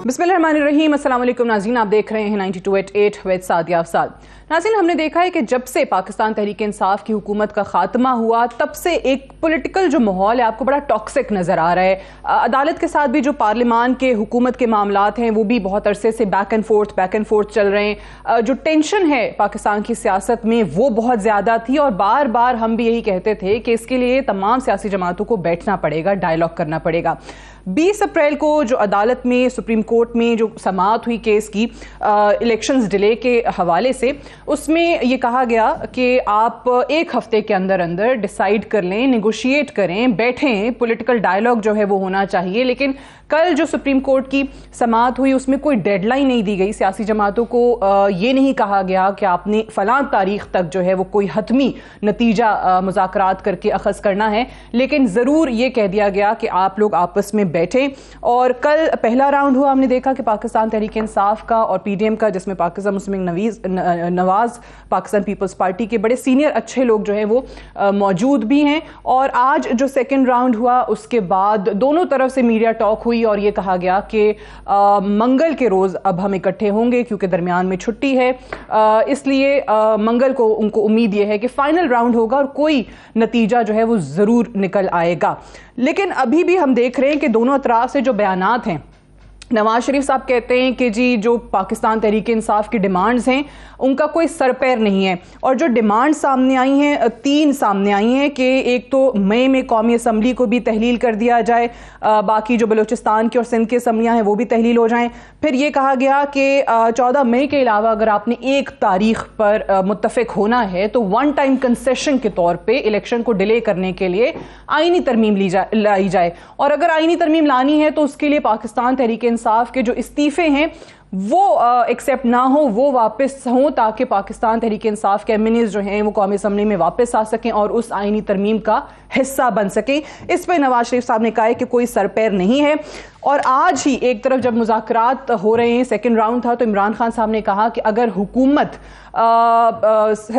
बिस्मिल्लाहिर्रहमानिर्रहीम, अस्सलाम वालेकुम नाज़रीन, आप देख रहे हैं 92.8 विद सादिया अफसाद। नाज़रीन, हमने देखा है कि जब से पाकिस्तान तहरीक इंसाफ की हुकूमत का खात्मा हुआ तब से एक पॉलिटिकल जो माहौल है आपको बड़ा टॉक्सिक नज़र आ रहा है। अदालत के साथ भी जो पार्लियामान के हुकूमत के मामलात हैं वो भी बहुत अरसे से बैक एंड फोर्थ चल रहे हैं। जो टेंशन है पाकिस्तान की सियासत में वो बहुत ज़्यादा थी और बार बार हम भी यही कहते थे कि इसके लिए तमाम सियासी जमातों को बैठना पड़ेगा, डायलॉग करना पड़ेगा। 20 अप्रैल को जो अदालत में सुप्रीम कोर्ट में जो समाअत हुई केस की इलेक्शंस डिले के हवाले से, उसमें ये कहा गया कि आप एक हफ्ते के अंदर अंदर डिसाइड कर लें, नेगोशिएट करें, बैठें, पॉलिटिकल डायलॉग जो है वो होना चाहिए। लेकिन कल जो सुप्रीम कोर्ट की समाअत हुई उसमें कोई डेडलाइन नहीं दी गई सियासी जमातों को। ये नहीं कहा गया कि आपने फलां तारीख तक जो है वो कोई हतमी नतीजा मुज़ाकरात करके अखज़ करना है, लेकिन ज़रूर ये कह दिया गया कि आप लोग आपस में बैठे। और कल पहला राउंड हुआ, हमने देखा कि पाकिस्तान तहरीक इंसाफ का और पीडीएम का, जिसमें पाकिस्तान मुस्लिम नवाज पाकिस्तान पीपल्स पार्टी के बड़े सीनियर अच्छे लोग जो हैं वो मौजूद भी हैं। और आज जो सेकेंड राउंड हुआ उसके बाद दोनों तरफ से मीडिया टॉक हुई और ये कहा गया कि मंगल के रोज़ अब हम इकट्ठे होंगे क्योंकि दरमियान में छुट्टी है, इसलिए मंगल को उनको उम्मीद ये है कि फाइनल राउंड होगा और कोई नतीजा जो है वो ज़रूर निकल आएगा। लेकिन अभी भी हम देख रहे हैं कि दोनों अतराफ से जो बयानात हैं, नवाज शरीफ साहब कहते हैं कि जी जो पाकिस्तान तहरीक इंसाफ की डिमांड्स हैं उनका कोई सर पैर नहीं है। और जो डिमांड सामने आई हैं, 3 सामने आई हैं कि एक तो मई में कौमी असम्बली को भी तहलील कर दिया जाए, बाकी जो बलूचिस्तान की और सिंध की असम्बलियाँ हैं वो भी तहलील हो जाएं। फिर ये कहा गया कि 14 मई के अलावा अगर आपने एक तारीख पर मुत्तफिक होना है तो वन टाइम कंसेशन के तौर पर इलेक्शन को डिले करने के लिए आईनी तरमीम लाई जाए। और अगर आईनी तरमीम लानी है तो उसके लिए पाकिस्तान तहरीक इंसाफ के जो इस्तीफे हैं वो एक्सेप्ट ना हो, वो वापस हों, ताकि पाकिस्तान तहरीक इंसाफ के एमएनएस जो हैं वो कौमी असम्बली में वापस आ सकें और उस आईनी तरमीम का हिस्सा बन सकें। इस पर नवाज शरीफ साहब ने कहा है कि कोई सर पैर नहीं है। और आज ही एक तरफ जब मुज़ाकरात हो रहे हैं, सेकेंड राउंड था, तो इमरान खान साहब ने कहा कि अगर हुकूमत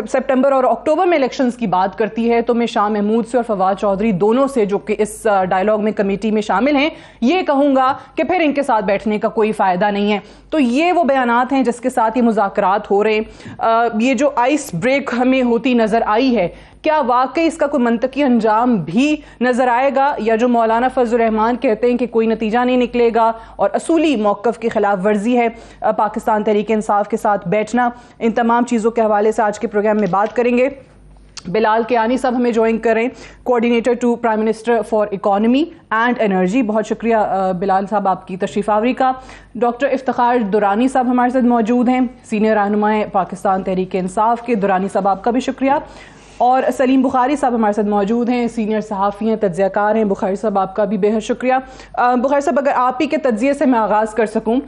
सितंबर और अक्टूबर में इलेक्शंस की बात करती है तो मैं शाह महमूद से और फवाद चौधरी दोनों से, जो कि इस डायलॉग में कमेटी में शामिल हैं, ये कहूँगा कि फिर इनके साथ बैठने का कोई फ़ायदा नहीं है। तो ये वो बयानात हैं जिसके साथ ये मुज़ाकरात हो रहे हैं। ये जो आइस ब्रेक हमें होती नज़र आई है, क्या वाकई इसका कोई मंतकी अंजाम भी नजर आएगा, या जो मौलाना फजल रहमान कहते हैं कि कोई नतीजा नहीं निकलेगा और असूली मौक़िफ़ की खिलाफ वर्जी है पाकिस्तान तहरीक इंसाफ के साथ बैठना। इन तमाम चीज़ों के हवाले से आज के प्रोग्राम में बात करेंगे। बिलाल कियानी साहब हमें ज्वाइन करें, coordinator to prime minister for economy and energy. बहुत शुक्रिया बिलाल साहब आपकी तशरीफ़ आवरी का। डॉक्टर इफ्तिखार दुरानी साहब हमारे साथ मौजूद हैं, सीनियर रहनुमाए पाकिस्तान तहरीक इंसाफ के। दुरानी साहब आपका भी शुक्रिया। और सलीम बुखारी साहब हमारे साथ मौजूद हैं, सीनियर सहाफ़ी हैं, तज्ज़ियाकार हैं। बुखारी साहब आपका भी बेहद शुक्रिया। बुखारी साहब, अगर आप ही के तज्ज़िये से मैं आगाज़ कर सकूं,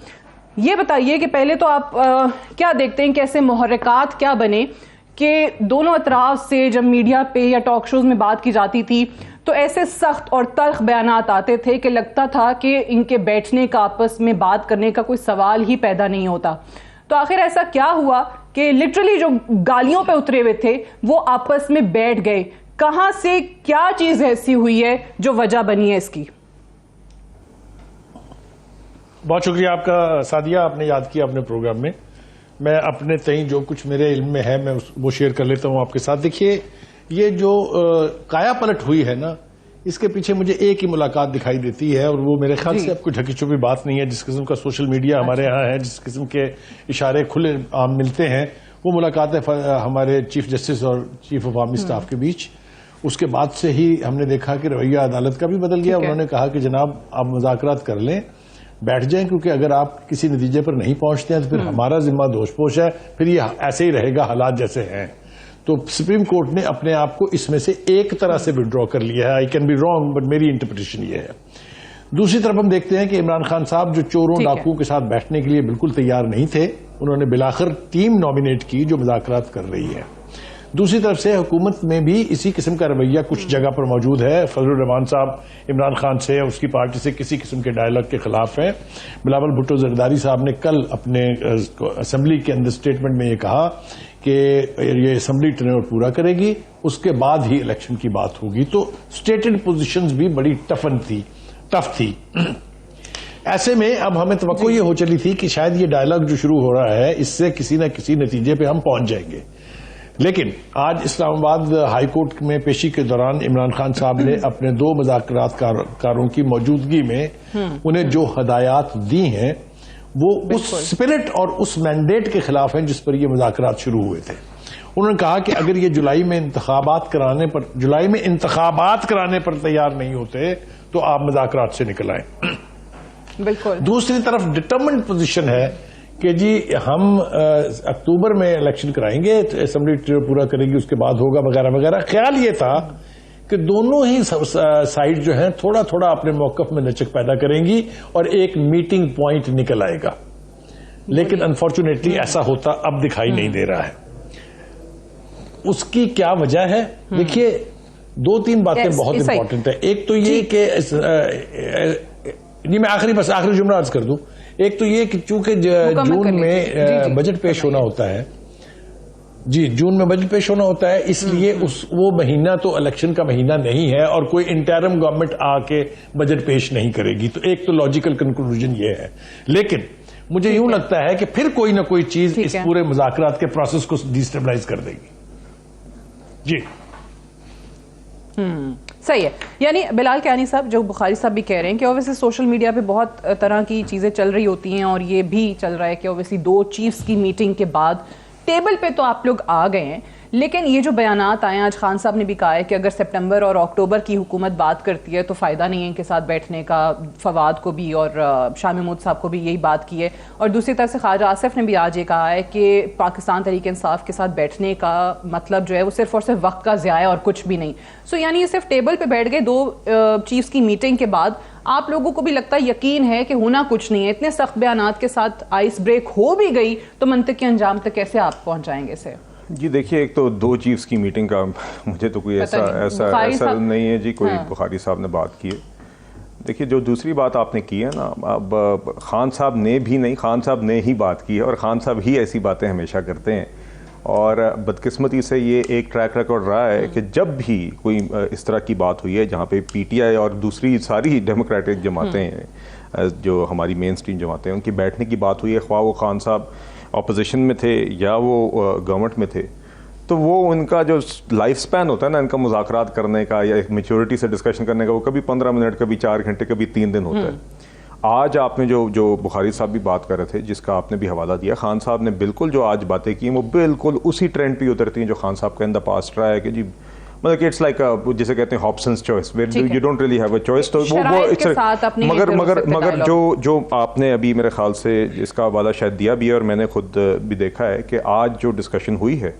ये बताइए कि पहले तो आप क्या देखते हैं, कैसे मुहर्रिकात क्या बने कि दोनों अतराफ से जब मीडिया पे या टॉक शोज़ में बात की जाती थी तो ऐसे सख्त और तल्ख बयानात आते थे कि लगता था कि इनके बैठने का, आपस में बात करने का कोई सवाल ही पैदा नहीं होता। तो आखिर ऐसा क्या हुआ कि लिटरली जो गालियों पे उतरे हुए थे वो आपस में बैठ गए? कहां से क्या चीज ऐसी हुई है जो वजह बनी है इसकी? बहुत शुक्रिया आपका सादिया, आपने याद किया अपने प्रोग्राम में। मैं अपने तई जो कुछ मेरे इल्म में है मैं वो शेयर कर लेता हूं आपके साथ। देखिए, ये जो काया पलट हुई है ना, इसके पीछे मुझे एक ही मुलाकात दिखाई देती है, और वो मेरे ख्याल से अब कोई ढकी छुपी बात नहीं है। जिस किस्म का सोशल मीडिया हमारे यहाँ है, जिस किस्म के इशारे खुले आम मिलते हैं, वो मुलाकात है हमारे चीफ जस्टिस और चीफ ऑफ आर्मी स्टाफ के बीच। उसके बाद से ही हमने देखा कि रवैया अदालत का भी बदल गया। उन्होंने कहा कि जनाब आप मुज़ाकरात कर लें, बैठ जाएं, क्योंकि अगर आप किसी नतीजे पर नहीं पहुंचते हैं तो फिर हमारा जिम्मा दोषपोष है, फिर ये ऐसे ही रहेगा हालात जैसे हैं। तो सुप्रीम कोर्ट ने अपने आप को इसमें से एक तरह से विड्रॉ कर लिया है। I can be wrong, but मेरी इंटरप्रिटेशन ये है। दूसरी तरफ हम देखते हैं कि इमरान खान साहब जो चोरों डाकुओं के साथ बैठने के लिए बिल्कुल तैयार नहीं थे, उन्होंने बिलाखिर टीम नॉमिनेट की जो मुज़ाकरात कर रही है। दूसरी तरफ से हुकूमत में भी इसी किस्म का रवैया कुछ जगह पर मौजूद है। फजलुर रहमान साहब इमरान खान से उसकी पार्टी से किसी किस्म के डायलॉग के खिलाफ हैं। बिलावल भुट्टो जरदारी साहब ने कल अपने असेंबली के अंदर स्टेटमेंट में ये कहा कि ये असेंबली टेन्योर पूरा करेगी, उसके बाद ही इलेक्शन की बात होगी। तो स्टेटेड पोजीशंस भी बड़ी टफ थी। ऐसे में अब हमें तवक्को ये हो चली थी कि शायद ये डायलॉग जो शुरू हो रहा है इससे किसी न किसी नतीजे पे हम पहुंच जाएंगे। लेकिन आज इस्लामाबाद हाई कोर्ट में पेशी के दौरान इमरान खान साहब ने अपने 2 मुज़ाकरातकारों की मौजूदगी में उन्हें जो हदायत दी हैं वो उस स्पिरिट और उस मैंडेट के खिलाफ हैं जिस पर ये मुज़ाकरात शुरू हुए थे। उन्होंने कहा कि अगर ये जुलाई में इंतखाबात कराने पर तैयार नहीं होते तो आप मुज़ाकरात से निकल आए। बिल्कुल। दूसरी तरफ डिटरमिन्ड पोजीशन है कि जी हम अक्टूबर में इलेक्शन कराएंगे, असेंबली पूरा करेगी, उसके बाद होगा वगैरह वगैरह। ख्याल ये था कि दोनों ही साइड जो हैं थोड़ा थोड़ा अपने मौकफ में लचक पैदा करेंगी और एक मीटिंग पॉइंट निकल आएगा। लेकिन अनफॉर्चुनेटली ऐसा होता अब दिखाई नहीं दे रहा है। उसकी क्या वजह है? देखिए 2-3 बातें बहुत इंपॉर्टेंट है। एक तो ये कि नहीं, मैं आखिरी जुमला अर्ज कर दूं। एक तो ये कि चूंकि जून में बजट पेश होना होता है, जून में बजट पेश होना होता है, इसलिए वो महीना तो इलेक्शन का महीना नहीं है और कोई इंटरिम गवर्नमेंट आके बजट पेश नहीं करेगी। तो एक तो लॉजिकल कंक्लूजन ये है। लेकिन मुझे यूं लगता है कि फिर कोई ना कोई चीज इस पूरे मुज़ाकरात के प्रोसेस को डिस्टेबलाइज कर देगी। जी सही है। यानी बिलाल कियानी साहब, जो बुखारी साहब भी कह रहे हैं कि ऑब्वियसली सोशल मीडिया पे बहुत तरह की चीज़ें चल रही होती हैं और ये भी चल रहा है कि ऑब्वियसली 2 चीफ्स की मीटिंग के बाद टेबल पे तो आप लोग आ गए हैं, लेकिन ये जो बयानात आए, आज खान साहब ने भी कहा है कि अगर सितंबर और अक्टूबर की हुकूमत बात करती है तो फ़ायदा नहीं है इनके साथ बैठने का। फवाद को भी और शाह महमूद साहब को भी यही बात की है। और दूसरी तरफ से ख्वाजा आसिफ ने भी आज ये कहा है कि पाकिस्तान तहरीक इंसाफ के साथ बैठने का मतलब जो है वो सिर्फ और सिर्फ वक्त का ज़िया है और कुछ भी नहीं। सो यानी ये सिर्फ टेबल पर बैठ गए 2 चीफ्स की मीटिंग के बाद। आप लोगों को भी लगता है, यकीन है कि होना कुछ नहीं है, इतने सख्त बयानात के साथ आइस ब्रेक हो भी गई तो मंतकी अंजाम तक कैसे आप पहुंचाएंगे इसे? जी देखिए, एक तो 2 चीफ्स की मीटिंग का मुझे तो कोई ऐसा नहीं है जी, कोई बुखारी साहब ने बात की है। देखिए, जो दूसरी बात आपने की है ना, अब खान साहब ने भी नहीं, खान साहब ने ही बात की है और खान साहब ही ऐसी बातें हमेशा करते हैं। और बदकिस्मती से ये एक ट्रैक रिकॉर्ड रहा है कि जब भी कोई इस तरह की बात हुई है जहाँ पे पीटीआई और दूसरी सारी डेमोक्रेटिक जमातें हैं, जो हमारी मेन स्ट्रीम जमातें हैं, उनकी बैठने की बात हुई है, ख्वाह वो खान साहब अपोजिशन में थे या वो गवर्नमेंट में थे, तो वो उनका जो लाइफ स्पैन होता है ना इनका मुज़ाकरात करने का या एक मैच्योरिटी से डिस्कशन करने का, वो कभी 15 मिनट, कभी 4 घंटे, कभी 3 दिन होता है। आज आपने जो बुखारी साहब भी बात कर रहे थे, जिसका आपने भी हवाला दिया, खान साहब ने बिल्कुल जो आज बातें की वो बिल्कुल उसी ट्रेंड पे उतरती हैं जो खान साहब का इन द पास्ट रहा है कि जी मतलब इट्स लाइक जिसे कहते हैं Hobson's choice, where you don't really have a choice. तो वो मगर जो आपने अभी मेरे ख्याल से इसका हवाला शायद दिया भी है और मैंने खुद भी देखा है कि आज जो डिस्कशन हुई है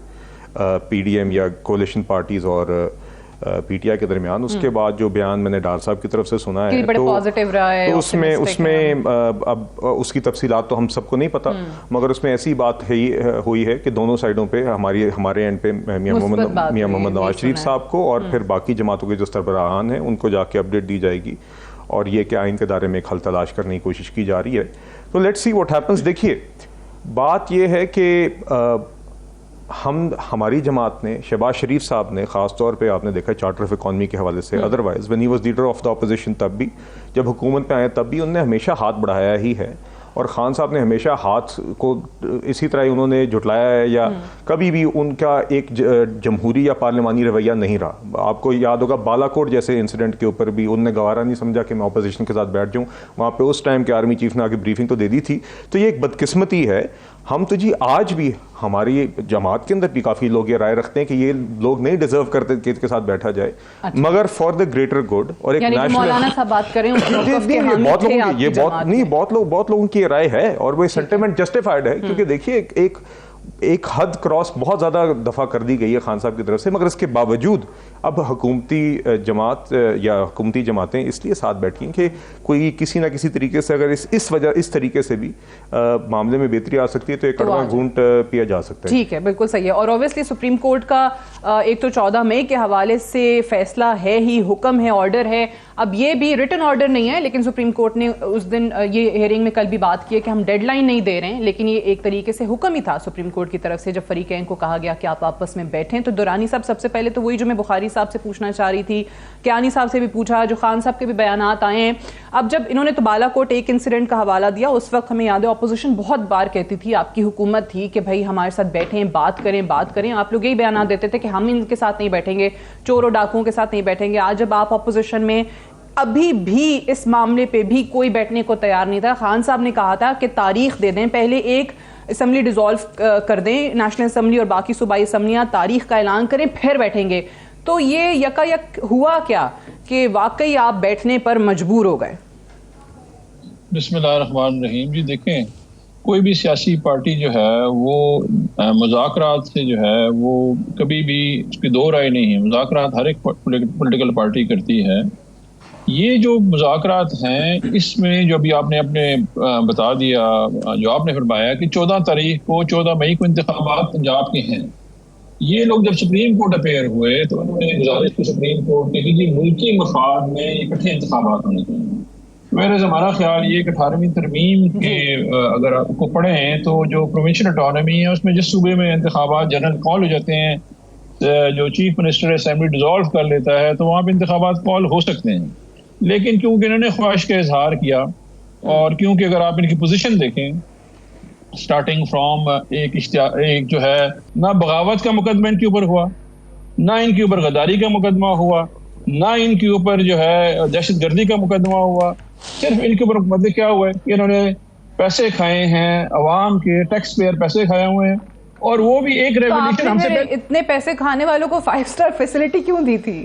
पीडीएम या कोalition पार्टीज और पीटीआई के दरमियान, उसके बाद जो बयान मैंने डार साहब की तरफ से सुना है तो पॉजिटिव रहा है, तो उसमें अब उसकी तफसीलात तो हम सबको नहीं पता, मगर उसमें ऐसी बात हुई है कि दोनों साइडों पे हमारे एंड पे मियां मोहम्मद नवाज शरीफ साहब को और फिर बाकी जमातों के जो सरबराहान हैं उनको जाके अपडेट दी जाएगी और ये कि आइन के दायरे में एक हल तलाश करने की कोशिश की जा रही है। तो लेट्स सी व्हाट हैपेंस। देखिए, बात ये है कि हमारी जमात ने, शहबाज शरीफ साहब ने ख़ास तौर पे आपने देखा चार्टर ऑफ इकॉनमी के हवाले से, otherwise when he was leader of the opposition, तब भी जब हुकूमत पे आए तब भी उन्होंने हमेशा हाथ बढ़ाया ही है और खान साहब ने हमेशा हाथ को इसी तरह उन्होंने जुटलाया है या कभी भी उनका एक जमहूरी या पार्लिमानी रवैया नहीं रहा। आपको याद होगा बालाकोट जैसे इंसिडेंट के ऊपर भी उनने गवारा नहीं समझा कि मैं अपोजिशन के साथ बैठ जाऊं, वहाँ पे उस टाइम के आर्मी चीफ ने आके ब्रीफिंग तो दे दी थी। तो ये एक बदकिस्मती है। हम तो जी आज भी हमारी जमात के अंदर भी काफ़ी लोग ये राय रखते हैं कि ये लोग नहीं डिजर्व करते कि इसके साथ बैठा जाए। अच्छा। मगर फॉर द ग्रेटर गुड और एक नेशनल, मौलाना साहब बात करें बहुत लोगों की ये राय है और वो सेंटिमेंट जस्टिफाइड है, क्योंकि देखिए एक एक हद क्रॉस बहुत ज़्यादा दफ़ा कर दी गई है खान साहब की तरफ से, मगर इसके बावजूद अब हुकूमती जमात या हुकूमती जमातें इसलिए साथ बैठी हैं कि कोई किसी ना किसी तरीके से अगर इस तरीके से भी मामले में बेहतरी आ सकती है तो एक कड़वा घूंट पिया जा सकता है। ठीक है, बिल्कुल सही है। और ऑब्वियसली सुप्रीम कोर्ट का एक तो 14 मई के हवाले से फैसला है ही, हुक्म है, ऑर्डर है। अब ये भी रिटन ऑर्डर नहीं है, लेकिन सुप्रीम कोर्ट ने उस दिन ये हियरिंग में कल भी बात की है कि हम डेडलाइन नहीं दे रहे हैं, लेकिन ये एक तरीके से हुक्म ही था सुप्रीम कोर्ट की तरफ से जब फरीकैन को कहा गया कि आप आपस में बैठें। तो दुरानी साहब, सबसे पहले तो वही जो मैं बुखारी साहब से पूछना चाह रही थी, कियानी साहब से भी पूछा, जो खान साहब के भी बयानात आए हैं। अब जब इन्होंने तो बालाकोट एक इंसिडेंट का हवाला दिया, उस वक्त हमें याद है ऑपोजिशन बहुत बार कहती थी, आपकी हुकूमत थी कि भाई हमारे साथ बैठें, बात करें। आप लोग यही बयान देते थे कि हम इनके साथ नहीं बैठेंगे, चोरों डाकुओं के साथ नहीं बैठेंगे। आज जब आप ऑपोजिशन में, अभी भी इस मामले पे भी कोई बैठने को तैयार नहीं था। खान साहब ने कहा था कि तारीख दे दें, पहले एक असम्बली डिसॉल्व कर दें, नेशनल असम्बली और बाकी सूबाई असम्बलियां, तारीख का ऐलान करें, फिर बैठेंगे। तो ये यकायक हुआ क्या कि वाकई आप बैठने पर मजबूर हो गए? बिस्मिल्लाहिर्रहमानिर्रहीम। जी देखें, कोई भी सियासी पार्टी जो है वो मुज़ाकरात से जो है वो कभी भी उसकी दो राय नहीं है। मुज़ाकरात हर एक पॉलिटिकल पार्टी करती है। ये जो मुज़ाकरात हैं, इसमें जो अभी आपने अपने बता दिया, जो आपने फरमाया कि 14 मई को इंतखाबात पंजाब के हैं। ये लोग जब सुप्रीम कोर्ट अपेयर हुए तो उन्होंने गुजारिश की सुप्रीम कोर्ट की कि मुल्की मफाद में इकट्ठे इंतखाबात होने चाहिए। मेरे हमारा ख्याल ये कि 18वीं तरमीम के अगर आपको पढ़ें तो जो प्रोविंशियल ऑटोनॉमी है उसमें जिस सूबे में इंतखाबात जनरल कॉल हो जाते हैं, जो चीफ मिनिस्टर असेंबली डिसॉल्व कर लेता है, तो वहाँ पर इंतखाबात कॉल हो सकते हैं। लेकिन क्योंकि इन्होंने ख्वाहिश का इजहार किया, और क्योंकि अगर आप इनकी पोजीशन देखें स्टार्टिंग फ्रॉम एक जो है, ना बगावत का मुकदमा इनके ऊपर हुआ, ना इनके ऊपर गद्दारी का मुकदमा हुआ, ना इनके ऊपर जो है दहशतगर्दी का मुकदमा हुआ। सिर्फ इनके ऊपर मतलब क्या हुआ है कि इन्होंने पैसे खाए हैं, अवाम के टैक्स पेयर पैसे खाए हुए हैं, और वो भी एक रेवोल्यूशन हमसे। इतने पैसे खाने वालों को 5 स्टार फैसिलिटी क्यों दी थी?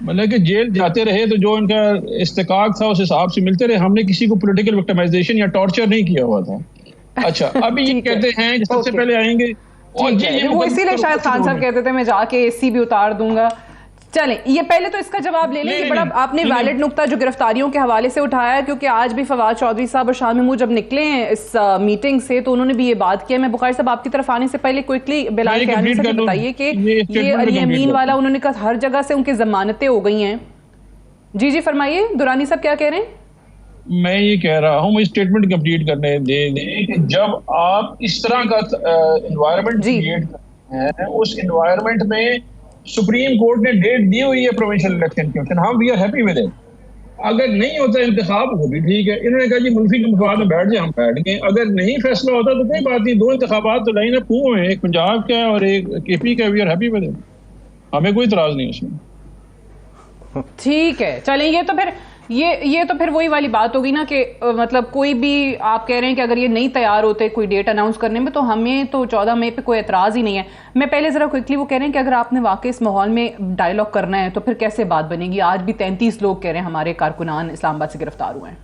मतलब कि जेल जाते रहे तो जो इनका इस्तेकाक था उस हिसाब से मिलते रहे। हमने किसी को पॉलिटिकल विक्टिमाइजेशन या टॉर्चर नहीं किया हुआ था। अच्छा, अभी ये कहते हैं कि सबसे पहले आएंगे, और वो इसीलिए शायद खान साहब कहते थे मैं जाके एसी भी उतार दूंगा। चलें, ये पहले तो इसका जवाब ले लें। ये बड़ा आपने वैलिड नुक्ता जो गिरफ्तारियों के हवाले से उठाया है, क्योंकि आज भी फवाद चौधरी साहब और शाह महमूद जब निकले हैं इस मीटिंग से तो उन्होंने भी ये बात किया। मैं बुखारी साहब आपकी तरफ आने से पहले क्विकली बिलाल कियानी से बताइए कि ये अली अमीन वाला, उन्होंने कहा हर जगह से उनकी जमानतें हो गई हैं। जी फरमाइए, दुरानी साहब क्या कह रहे हैं? मैं ये कह रहा हूँ, मुझे स्टेटमेंट कंप्लीट करने दें कि जब आप इस तरह का एनवायरनमेंट क्रिएट करते हैं, उस एनवायरनमेंट में सुप्रीम कोर्ट ने डेट दी हुई है प्रोविंशियल इलेक्शन की, हम we are happy with it. अगर नहीं होता इंतखाब वो भी ठीक है। इन्होंने कहा जी मुल्की के मफाद में बैठ जाए, हम बैठ गए। अगर नहीं फैसला होता तो कोई बात नहीं, 2 इंतखाबात तो लाइन अप हुए हैं, एक पंजाब का और एक केपी का, we are happy with it, हमें कोई इतराज नहीं उसमें। ठीक है, चलें, ये तो फिर वही वाली बात होगी ना कि मतलब कोई भी आप कह रहे हैं कि अगर ये नहीं तैयार होते कोई डेट अनाउंस करने में, तो हमें तो 14 मई पे कोई एतराज ही नहीं है। मैं पहले जरा क्विकली वो कह रहे हैं कि अगर आपने वाकई इस माहौल में डायलॉग करना है तो फिर कैसे बात बनेगी? आज भी 33 लोग कह रहे हैं हमारे कारकुनान इस्लामाबाद से गिरफ्तार हुए हैं।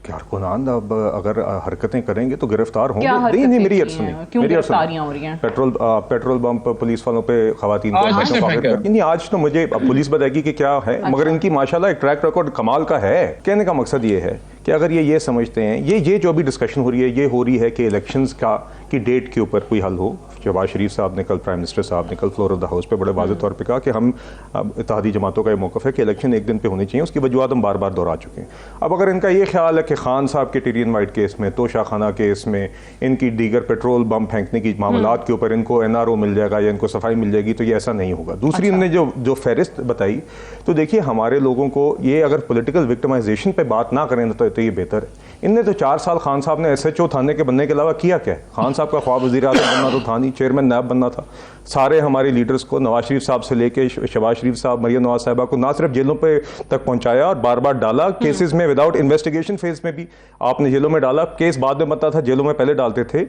कारकुनान अब अगर हरकतें करेंगे तो गिरफ्तार होंगे। नहीं, मेरी अर्ज सुनिए, क्यों गिरफ्तारियां हो रही हैं? पेट्रोल पंप पुलिस वालों पे खवातीन को नहीं, आज तो मुझे पुलिस बताएगी कि क्या है। अच्छा। मगर इनकी माशाल्लाह एक ट्रैक रिकॉर्ड कमाल का है। कहने का मकसद ये है कि अगर ये समझते हैं, ये जो अभी डिस्कशन हो रही है, ये हो रही है कि इलेक्शंस की डेट के ऊपर कोई हल हो। शहबाज शरीफ साहब ने कल, प्राइम मिनिस्टर साहब ने कल फ्लोर ऑफ द हाउस पे बड़े वाज़ेह तौर पे कहा कि हम इत्तेहादी जमातों का ये मौक़िफ़ है कि इलेक्शन एक दिन पे होनी चाहिए। उसकी वजूहत हम बार बार दोहरा चुके हैं। अब अगर इनका ये ख्याल है कि खान साहब के टेरियन वाइट केस में, तोशा खाना केस में, इनकी दीगर पेट्रोल बम फेंकने की मामलात के ऊपर इनको NRO मिल जाएगा या इनको सफाई मिल जाएगी, तो ये ऐसा नहीं होगा। दूसरी इन्होंने जो फहरिस्त बताई, तो देखिए हमारे लोगों को ये अगर पॉलिटिकल विक्टिमाइजेशन पे बात ना करें तो ये बेहतर है। इनने तो 4 साल खान साहब ने SHO थाने के बनने के अलावा किया क्या? खान साहब का ख्वाब वज़ीर आज़म बनना तो था नहीं, चेयरमैन नायब बनना था। सारे हमारे लीडर्स को, नवाज शरीफ साहब से लेके शहबाज शरीफ साहब, मरियम नवाज साहिबा को ना सिर्फ जेलों पे तक पहुंचाया और बार बार डाला, केसेस में विदाउट इन्वेस्टिगेशन फेज में भी आपने जेलों में डाला। केस बाद में बनता था, जेलों में पहले डालते थे।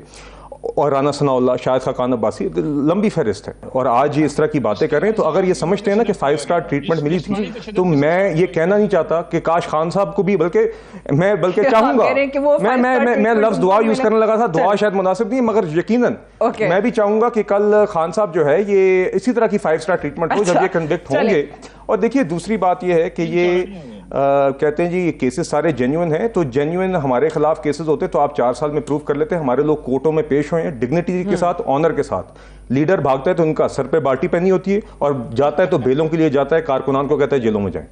और राना सनाउल्लाह, शाहिद खाकान अब्बासी, लंबी फहरिस्त है। और आज ये इस तरह की बातें कर रहे हैं, तो अगर ये समझते हैं ना कि 5 स्टार ट्रीटमेंट मिली थी, तो मैं ये कहना नहीं चाहता कि काश खान साहब को भी, बल्कि चाहूंगा, मैं लफ्ज दुआ यूज करने लगा था, दुआ शायद मुनासिब नहीं, मगर यकीनन मैं भी चाहूंगा कि कल खान साहब जो है ये इसी तरह की 5 स्टार ट्रीटमेंट हो जब ये कन्विक्ट होंगे। और देखिए दूसरी बात ये है कि ये कहते हैं जी ये केसेस सारे जेन्युइन हैं, तो जेन्युइन हमारे खिलाफ केसेस होते तो आप 4 साल में प्रूव कर लेते। हमारे लोग कोर्टों में पेश हुए हैं डिग्निटी के साथ, ऑनर के साथ। लीडर भागता है तो उनका सर पे बाटी पहनी होती है, और जाता है तो बेलों के लिए जाता है, कारकुनान को कहता है जेलों में जाएं।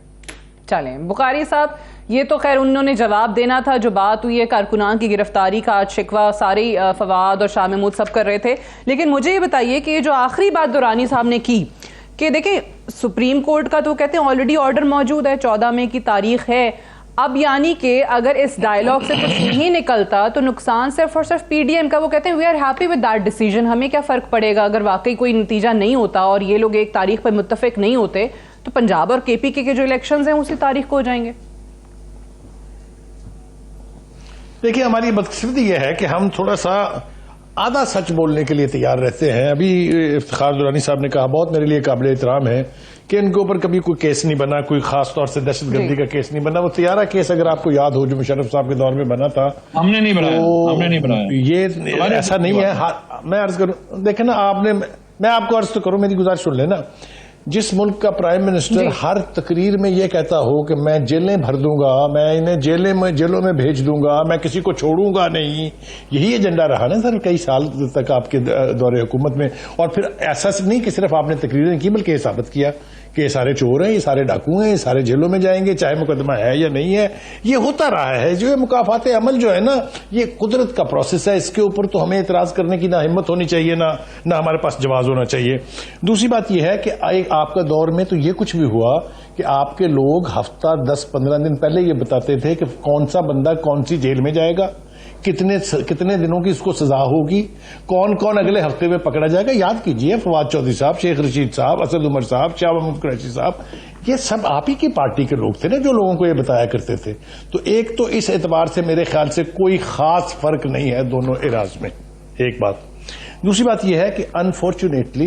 चलें बुखारी साहब, ये तो खैर उन्होंने जवाब देना था। जो बात हुई है कारकुनान की गिरफ्तारी का, आज शिकवा सारी फवाद और शाह महमूद सब कर रहे थे, लेकिन मुझे ये बताइए कि ये जो आखिरी बात दुरानी साहब ने की कि देखिए सुप्रीम कोर्ट का तो कहते हैं ऑलरेडी ऑर्डर मौजूद है, 14 मई की तारीख है। अब यानी कि अगर इस डायलॉग से कुछ नहीं निकलता तो नुकसान सिर्फ और सिर्फ पीडीएम का। वो कहते हैं we are happy with that decision, हमें क्या फर्क पड़ेगा अगर वाकई कोई नतीजा नहीं होता और ये लोग एक तारीख पर मुत्तफिक नहीं होते तो पंजाब और केपीके के जो इलेक्शंस हैं उसी तारीख को हो जाएंगे। देखिए हमारी बदकिस्मती यह है कि हम थोड़ा सा आधा सच बोलने के लिए तैयार रहते हैं। अभी इफ्तिखार दुरानी साहब ने कहा, बहुत मेरे लिए काबिल एहतराम है कि इनके ऊपर कभी कोई केस नहीं बना, कोई खास तौर से दहशतगर्दी का केस नहीं बना। वो तियारा केस अगर आपको याद हो जो मुशर्रफ साहब के दौर में बना था, हमने नहीं बनाया, ये ऐसा नहीं है। मैं अर्ज करूं, देखे ना आपने, मैं आपको अर्ज तो करूं, मेरी गुजारिश सुन लेना। जिस मुल्क का प्राइम मिनिस्टर हर तकरीर में यह कहता हो कि मैं जेलें भर दूंगा, मैं इन्हें जेलों में भेज दूंगा, मैं किसी को छोड़ूंगा नहीं, यही एजेंडा रहा ना सर कई साल तक आपके दौरे हुकूमत में। और फिर ऐसा नहीं कि सिर्फ आपने तकरीरें की, बल्कि साबित किया कि ये सारे चोर हैं, ये सारे डाकू हैं, ये सारे जेलों में जाएंगे चाहे मुकदमा है या नहीं है। ये होता रहा है। जो मुकाफात अमल जो है ना, ये कुदरत का प्रोसेस है, इसके ऊपर तो हमें इतराज करने की ना हिम्मत होनी चाहिए, ना हमारे पास जवाब होना चाहिए। दूसरी बात यह है कि आपका दौर में तो ये कुछ भी हुआ कि आपके लोग हफ्ता 10-15 दिन पहले ये बताते थे कि कौन सा बंदा कौन सी जेल में जाएगा, कितने दिनों की इसको सजा होगी, कौन कौन अगले हफ्ते में पकड़ा जाएगा। याद कीजिए फवाद चौधरी साहब, शेख रशीद साहब, असद उमर साहब, शाह महमूद कुरैशी साहब, ये सब आप ही की पार्टी के लोग थे ना जो लोगों को ये बताया करते थे। तो एक तो इस एतबार से मेरे ख्याल से कोई खास फर्क नहीं है दोनों इराज में, एक बात। दूसरी बात यह है कि अनफॉर्चुनेटली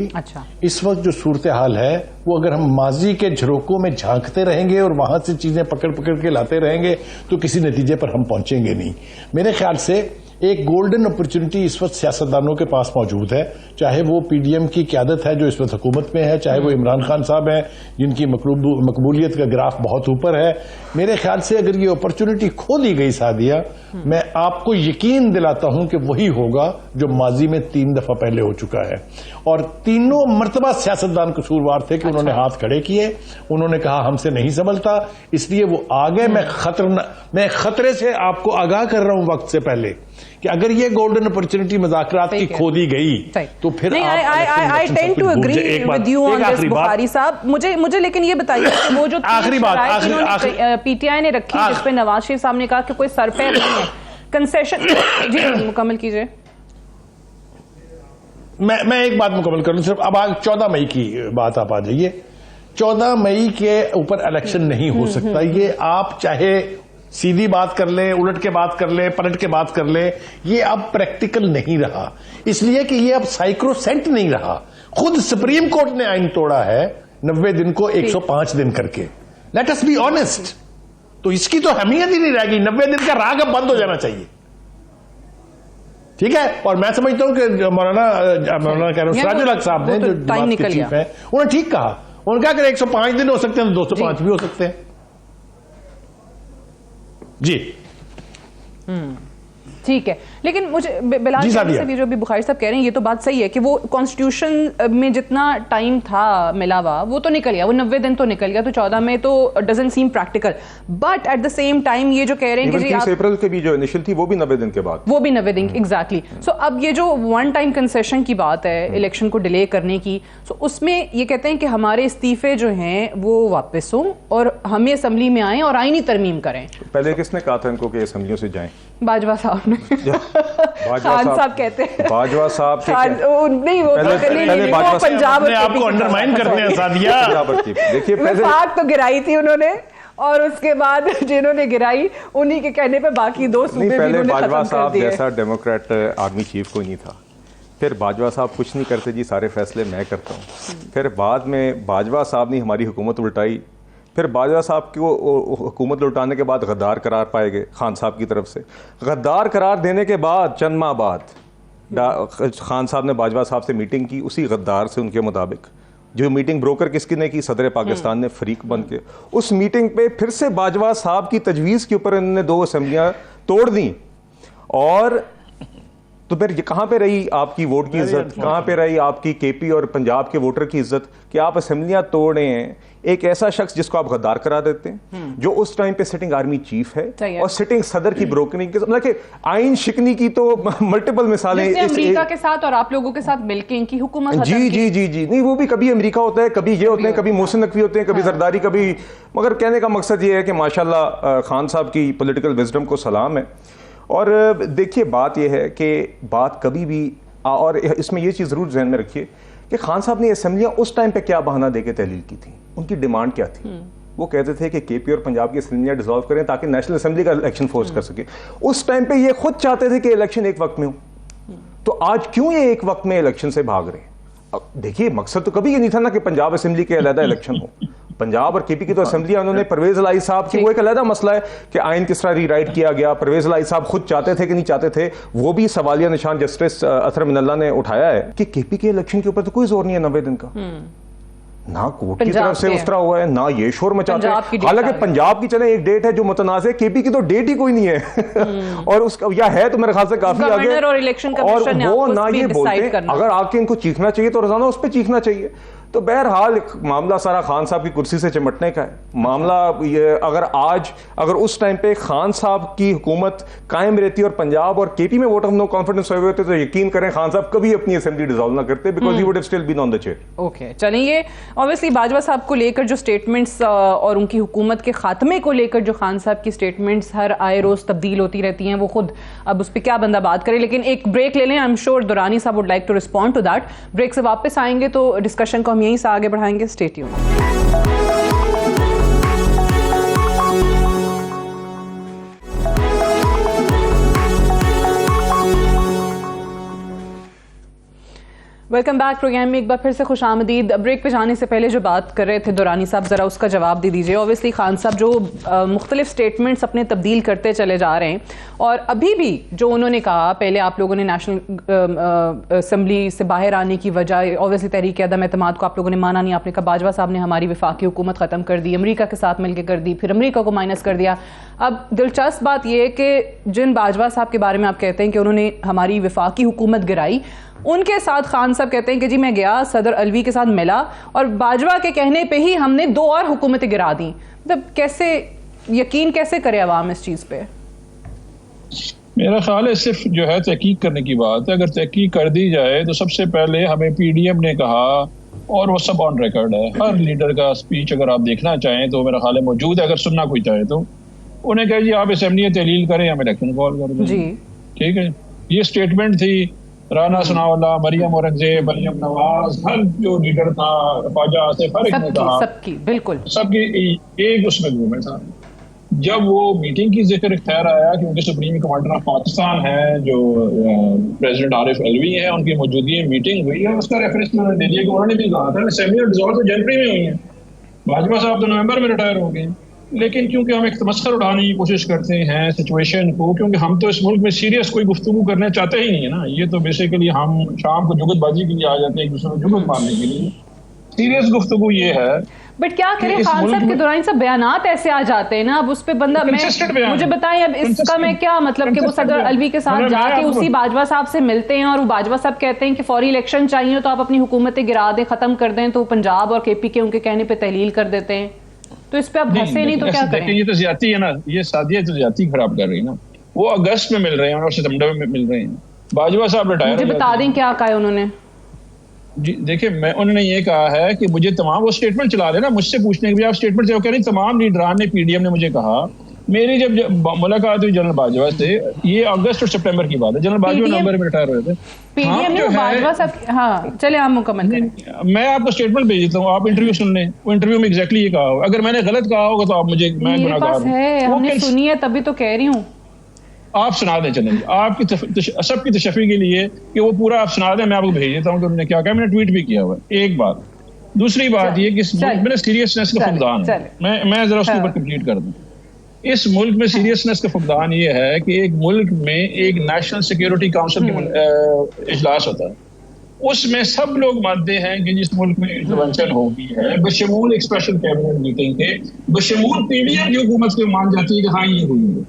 इस वक्त जो सूरत हाल है वो अगर हम माजी के झरोकों में झांकते रहेंगे और वहां से चीजें पकड़ पकड़ के लाते रहेंगे तो किसी नतीजे पर हम पहुंचेंगे नहीं। मेरे ख्याल से एक गोल्डन अपॉर्चुनिटी इस वक्त सियासतदानों के पास मौजूद है, चाहे वो पीडीएम की क्यादत है जो इस वक्त हुकूमत में है, चाहे वो इमरान खान साहब हैं जिनकी मकबूलियत का ग्राफ बहुत ऊपर है। मेरे ख्याल से अगर ये अपॉर्चुनिटी खो दी गई सादिया, मैं आपको यकीन दिलाता हूं कि वही होगा जो माजी में 3 दफा पहले हो चुका है। और तीनों मर्तबा सियासतदान कसूरवार थे कि उन्होंने हाथ खड़े किए, उन्होंने कहा हमसे नहीं संभलता, इसलिए वो आगे। मैं खतरे से आपको आगाह कर रहा हूं वक्त से पहले कि अगर ये गोल्डन अपॉर्चुनिटी मुज़ाकरात की खो दी गई तो फिर I tend to agree with you on this Bukhari साहब। मुझे लेकिन ये बताइए कि वो जो आखिरी बात पीटीआई ने रखी जिस पे नवाज शरीफ साहब ने कहा कि कोई सर पे नहीं है कंसेशन, जी मुकम्मल कीजिए। मैं एक बात मुकम्मल कर लूं सिर्फ। अब 14 मई की बात आप आ जाइए। 14 मई के ऊपर इलेक्शन नहीं हो सकता। ये आप चाहे सीधी बात कर ले, उलट के बात कर ले, पलट के बात कर ले, ये अब प्रैक्टिकल नहीं रहा, इसलिए कि ये अब साइक्रोसेंट नहीं रहा। खुद सुप्रीम कोर्ट ने आइन तोड़ा है 90 दिन को 105 दिन करके। Let us be honest. तो इसकी तो अहमियत ही नहीं रहेगी। 90 दिन का राग अब बंद हो जाना चाहिए, ठीक है। और मैं समझता हूं कि मौलाना कह रहा हूं सिराजुल हक साहब ने जो जमात के चीफ हैं उन्होंने ठीक कहा। उन्होंने कहा कि 105 दिन हो सकते हैं तो 205 भी हो सकते हैं। जी ठीक है, लेकिन मुझे बिलाल से भी जो भी बुखारी साहब कह रहे हैं ये तो बात सही है कि वो कॉन्स्टिट्यूशन में जितना टाइम था मिला हुआ वो तो निकल गया, वो 90 दिन तो निकल गया, तो 14 में तो doesn't seam practical. But at the same time ये जो कह रहे हैं कि 30 अप्रैल के भी जो इनिशियल थी वो भी 90 दिन के बाद, वो भी 90 दिन एग्जैक्टली। सो अब ये जो वन टाइम कंसेशन की बात है इलेक्शन को डिले करने की, सो उसमें ये कहते हैं कि हमारे इस्तीफे जो हैं वो वापस हों और हमें असम्बली में आए और आईनी तरमीम करें। पहले किसने कहा था इनको कि असम्बलियों से जाएं? बाजवा साहब ने। खान साहब कहते हैं, बाजवा साहब नहीं, वो पंजाब अपने आपको अंडरमाइन करते हैं सादिया। देखिए वफाक तो गिराई थी उन्होंने और उसके बाद जिन्होंने गिराई उन्हीं के कहने पे बाकी 2 सूबे भी उन्होंने खत्म कर दिए। जैसा डेमोक्रेट आर्मी चीफ कोई नहीं था। फिर बाजवा साहब कुछ नहीं करते जी, सारे फैसले मैं करता हूँ। फिर बाद में बाजवा साहब ने हमारी हुकूमत उल्टाई, फिर बाजवा साहब की वो हुकूमत लौटाने के बाद गद्दार करार पाए गए खान साहब की तरफ से। गद्दार करार देने के बाद चंद माह बाद खान साहब ने बाजवा साहब से मीटिंग की, उसी गद्दार से उनके मुताबिक जो मीटिंग ब्रोकर किसकी ने की, सदर पाकिस्तान ने फरीक बन के। उस मीटिंग पे फिर से बाजवा साहब की तजवीज़ के ऊपर इन्होंने 2 असेंबलियाँ तोड़ दी। और तो फिर कहाँ पे रही आपकी वोट की इज्जत, कहाँ पे रही आपकी केपी और पंजाब के वोटर की इज्जत कि आप असेंबलियां तोड़ रहे हैं एक ऐसा शख्स जिसको आप गद्दार करा देते हैं, जो उस टाइम पे सिटिंग आर्मी चीफ है और सिटिंग सदर की ब्रोकरिंग के, मतलब कि आइन शिकनी की तो मल्टीपल मिसालें अमेरिका के साथ और आप लोगों के साथ मिलकर इनकी हुकूमत। जी जी जी जी नहीं, वो भी कभी अमेरिका होता है, कभी ये होते हैं, कभी मोहसिन नकवी होते हैं, कभी जरदारी, कभी। मगर कहने का मकसद ये है कि माशाल्लाह खान साहब की पॉलिटिकल विजडम को सलाम है। और देखिए बात यह है कि बात कभी भी, और इसमें यह चीज़ ज़रूर ध्यान में रखिए कि खान साहब ने असेंबलियां उस टाइम पे क्या बहाना देके तहलील की थी, उनकी डिमांड क्या थी। वो कहते थे कि केपी और पंजाब की असेंबलियां डिसॉल्व करें ताकि नेशनल असेंबली का इलेक्शन फोर्स कर सके। उस टाइम पे ये खुद चाहते थे कि इलेक्शन एक वक्त में हो, तो आज क्यों ये एक वक्त में इलेक्शन से भाग रहे हैं? देखिए मकसद तो कभी ये नहीं था ना कि पंजाब असेंबली के अलग इलेक्शन हो। पंजाब और केपी की तो असेंबलियां उन्होंने, परवेज लाई साहब की वो एक अलग मसला है कि आइन किस तरह रीराइट किया गया, परवेज लाई साहब खुद चाहते थे कि नहीं चाहते थे, वो भी सवालिया निशान जस्टिस अतहर मिनल्ला ने उठाया है कि केपी के इलेक्शन के ऊपर तो कोई जोर नहीं है 90 दिन का, ना कोर्ट की तरफ से उस तरह हुआ है, ना ये शोर मचाते हैं। हालांकि पंजाब की चले एक डेट है जो मुतनाज़ है, केपी की तो डेट ही कोई नहीं है और उसका या है तो मेरे ख्याल से काफी आगे, और वो ना ये बोलते अगर आके इनको चीखना चाहिए तो रोजाना उस पर चीखना चाहिए। तो बहरहाल मामला सारा खान साहब की कुर्सी से चिमटने का है मामला। ये अगर उस टाइम पे खान साहब की हुकूमत कायम रहती और पंजाब और केपी में वोट ऑफ नो कॉन्फिडेंस हुए होते तो यकीन करें खान साहब कभी अपनी असेंबली डिसॉल्व ना करते, because he would have still been on the chair. Okay, चलिए ऑब्वियसली बाजवा साहब को लेकर जो स्टेटमेंट्स और उनकी हुकूमत के खात्मे को लेकर जो खान साहब की स्टेटमेंट्स हर आए रोज तब्दील होती रहती हैं, वो खुद अब उस पर क्या बंदा बात करे। लेकिन एक ब्रेक ले लें, आई एम श्योर दुरानी साहब would like to respond to that. Break से वापस आएंगे तो डिस्कशन को हम यहीं से आगे बढ़ाएंगे। Stay tuned. Welcome back programme में एक बार फिर से खुश आमदीद। ब्रेक पे जाने से पहले जो बात कर रहे थे दुरानी साहब, जरा उसका जवाब दे दीजिए। ऑब्वियसली खान साहब जो मुख्तलिफ स्टेटमेंट्स अपने तब्दील करते चले जा रहे हैं, और अभी भी जो उन्होंने कहा, पहले आप लोगों ने नेशनल असेंबली से बाहर आने की वजह ऑब्वियसली तहरीक अदम एतमाद को आप लोगों ने माना नहीं। आपने कहा बाजवा साहब ने हमारी वफाकी हुकूमत ख़त्म कर दी, अमरीका के साथ मिलकर कर दी, फिर अमरीका को माइनस कर दिया। अब दिलचस्प बात यह है कि जिन बाजवा साहब के बारे में आप कहते हैं कि उन्होंने हमारी वफाकी हुकूमत गिराई, उनके साथ खान साहब कहते हैं कि जी मैं गया सदर अलवी के साथ मिला और बाजवा के कहने पे ही हमने 2 और हुकूमतें गिरा दी। मतलब कैसे यकीन कैसे करे अवाम इस चीज पे? मेरा ख्याल है सिर्फ जो है तहकीक करने की बात है। अगर तहकीक कर दी जाए तो सबसे पहले हमें पीडीएम ने कहा, और वो सब ऑन रिकॉर्ड है, हर लीडर का स्पीच अगर आप देखना चाहें तो मेरा ख्याल है मौजूद है, अगर सुनना कोई चाहे तो। उन्हें कहा जी आप असेंबली तहलील करें, हम इलेक्शन कॉल कर दें। ठीक है, ये स्टेटमेंट थी। राना सनाउल्लाह, मरियम औरंगजेब, मरियम नवाज, हर जो लीडर था, ख्वाजा आसिफ, हर एक ने कहा, सबकी बिल्कुल सबकी एक उसमें घूमे था। जब वो मीटिंग की जिक्र खैर आया क्योंकि सुप्रीम कमांडर ऑफ पाकिस्तान है जो प्रेसिडेंट आरिफ अलवी है, उनकी मौजूदगी में मीटिंग हुई है, उसका रेफरेंस मैंने दे दिया कि उन्होंने भी कहा था असेंबली डिसॉल्व तो जनवरी में हुई है, बाजवा साहब तो नवंबर में रिटायर हो गए। लेकिन क्योंकि हम एक तमस्खर उड़ाने की कोशिश करते हैं सिचुएशन को, क्योंकि हम तो इस मुल्क में सीरियस कोई गुफ्तगू करना चाहते ही नहीं है ना। ये तो बेसिकली हम शाम को जुगतबाजी के लिए आ जाते हैं, एक दूसरे को जुगत मारने के लिए। सीरियस गुफ्तगू ये है। बट क्या करें, खान साहब के दौरान सब बयानात ऐसे आ जाते हैं ना, अब उस पे बंदा मुझे बताएं अब इसका मैं क्या मतलब कि वो सदर अलवी के साथ जाके उसी बाजवा साहब से मिलते हैं और वो बाजवा साहब कहते हैं कि फौरी इलेक्शन चाहिए तो आप अपनी हुकूमतें गिरा दें, खत्म कर दें, तो पंजाब और केपी के उनके कहने पे तहलील कर देते हैं। तो इस पे आप हंसे नहीं तो क्या करें? ये तो ज्यादती है ना, ये सादिया तो ज्यादती खराब कर रही है ना। वो अगस्त में मिल रहे हैं और सितंबर में मिल रहे हैं। बाजवा साहब रिटायर, मुझे बता दें क्या कहा है उन्होंने। जी देखिए, उन्होंने ये कहा है कि मुझे तमाम, वो स्टेटमेंट चला रहे ना, मुझसे पूछने के लिए आप स्टेटमेंट कह रही, तमाम लीडरान ने पीडीएम ने मुझे कहा, मेरी जब मुलाकात हुई जनरल बाजवा से, ये अगस्त और सितंबर की बात है, जनरल बाजवा नवंबर में रिटायर हुए थे। पीडीएम ने बाजवा साहब, हाँ चले आप मुकम्मल करें। मैं आपको स्टेटमेंट भेज देता हूँ, आप इंटरव्यू सुन लें, वो इंटरव्यू में एग्जैक्टली ये कहा होगा। अगर मैंने गलत कहा होगा तो आप मुझे, मैं गुनाहगार हूं। हमने सुनी है तभी तो कह रही हूँ। आप सुना दें, चलेंगे आपकी सबकी तशफ़ी के लिए कि वो पूरा आप सुना दें, मैं आपको भेज देता हूँ कि उन्होंने क्या कहा, मैंने ट्वीट भी किया हुआ है। एक बात। दूसरी बात ये कि इस मुल्क में सीरियसनेस का फुकदान है, मैं जरा उसके ऊपर कंप्लीट कर दूं। इस मुल्क में सीरियसनेस का फुकदान ये है कि एक मुल्क में एक नेशनल सिक्योरिटी काउंसिल का इजलास होता है, उसमें सब लोग मानते हैं कि जिस मुल्क में इंटरवेंशन होगी है, बशमूल एक स्पेशल कैबिनेट मीटिंग के, बशमूल पीडीएम की हुकूमत के मान जाती है कि हाँ ये हुई है,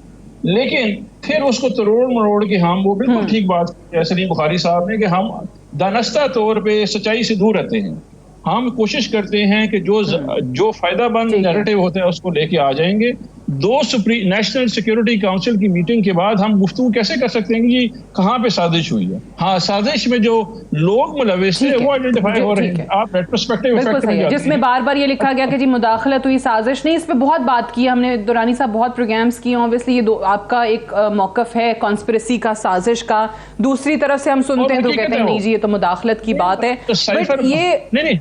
लेकिन फिर उसको तरोड़ मरोड़ के हम, वो बिल्कुल ठीक बात सलीम बुखारी साहब ने कि हम दानस्ता तौर पे सच्चाई से दूर रहते हैं। हम कोशिश करते हैं कि जो फायदामंद नैरेटिव होता है उसको लेके आ जाएंगे। नेशनल सिक्योरिटी काउंसिल की मीटिंग के बाद हम गुफ्तगू कैसे कर सकते हैं कि जी कहाँ पे साजिश हुई है। हाँ, साजिश में जो लोग मुलविस थे वो आइडेंटिफाई हो रहे हैं। आप रेट्रोस्पेक्टिव इफेक्ट में जाते हैं जिसमें बार बार ये लिखा गया कि जी मुदाखलत हुई, साजिश नहीं। इस पे बहुत बात की हमने, दुरानी साहब बहुत प्रोग्राम्स किए। ऑब्वियसली ये आपका एक मौकफ है कॉन्स्पिरेसी का, साजिश का। दूसरी तरफ से हम सुनते हैं तो कहते हैं नहीं जी ये तो मुदाखलत की बात है। बट ये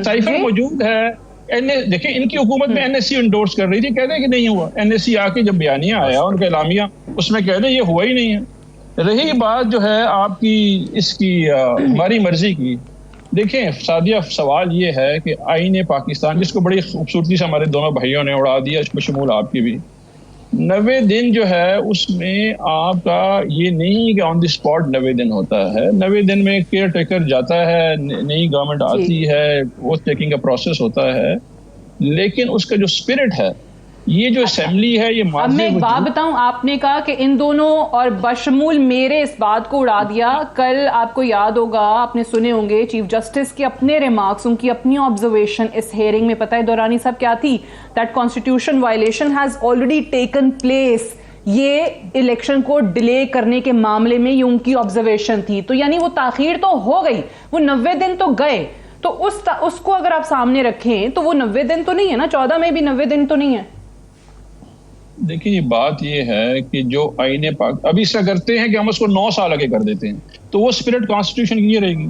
साइफर मौजूद है। देखिए इनकी हुकूमत में एनएससी इंडोर्स कर रही थी, कहते हैं कि नहीं हुआ। एनएससी आके जब बयानिया आया उनका एलामिया, उसमें कहते हैं ये हुआ ही नहीं है। रही बात जो है आपकी इसकी हमारी मर्जी की, देखें सादिया, सवाल ये है कि आईन पाकिस्तान, जिसको बड़ी खूबसूरती से हमारे दोनों भाइयों ने उड़ा दिया, बशमूल आपकी भी, 90 दिन जो है उसमें आपका ये नहीं कि ऑन द स्पॉट 90 दिन होता है। 90 दिन में केयर टेकर जाता है, नई गवर्नमेंट आती है, वो टेकिंग का प्रोसेस होता है, लेकिन उसका जो स्पिरिट है, ये जो असेंबली है, ये अब मैं एक बात बताऊं, आपने कहा कि इन दोनों और बशमूल मेरे इस बात को उड़ा दिया। कल आपको याद होगा, आपने सुने होंगे चीफ जस्टिस के अपने रिमार्क्स, उनकी अपनी ऑब्जर्वेशन इस हेयरिंग में। पता है दौरानी साहब क्या थी? That constitution violation has already taken place. ये इलेक्शन को डिले करने के मामले में ये उनकी ऑब्जर्वेशन थी। तो यानी वो ताखीर तो हो गई, वो 90 दिन तो गए, तो उसको अगर आप सामने रखें तो वो 90 दिन तो नहीं है ना, 14 में भी 90 दिन तो नहीं है। देखिए बात ये है कि जो आईने पाक अभी ऐसा करते हैं कि हम उसको 9 साल आगे कर देते हैं, तो वो स्पिरिट कॉन्स्टिट्यूशन की ये रहेगी।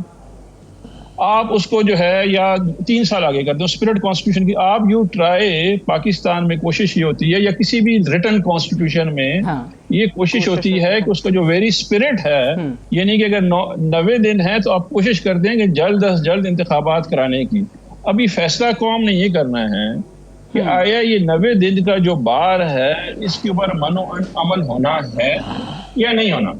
आप उसको जो है या 3 साल आगे कर दो, स्पिरिट कॉन्स्टिट्यूशन की। आप यू ट्राई, पाकिस्तान में कोशिश ये होती है, या किसी भी रिटन कॉन्स्टिट्यूशन में ये कोशिश होती है कि उसका जो वेरी स्पिरिट है, यानी कि अगर 90 दिन है तो आप कोशिश कर दें कि जल्द अज जल्द इंतखाबात कराने की। अभी फैसला कौम ने ये करना है कि आया ये 90 दिन का जो बार है, इसके ऊपर मनो अमल होना है या नहीं होना।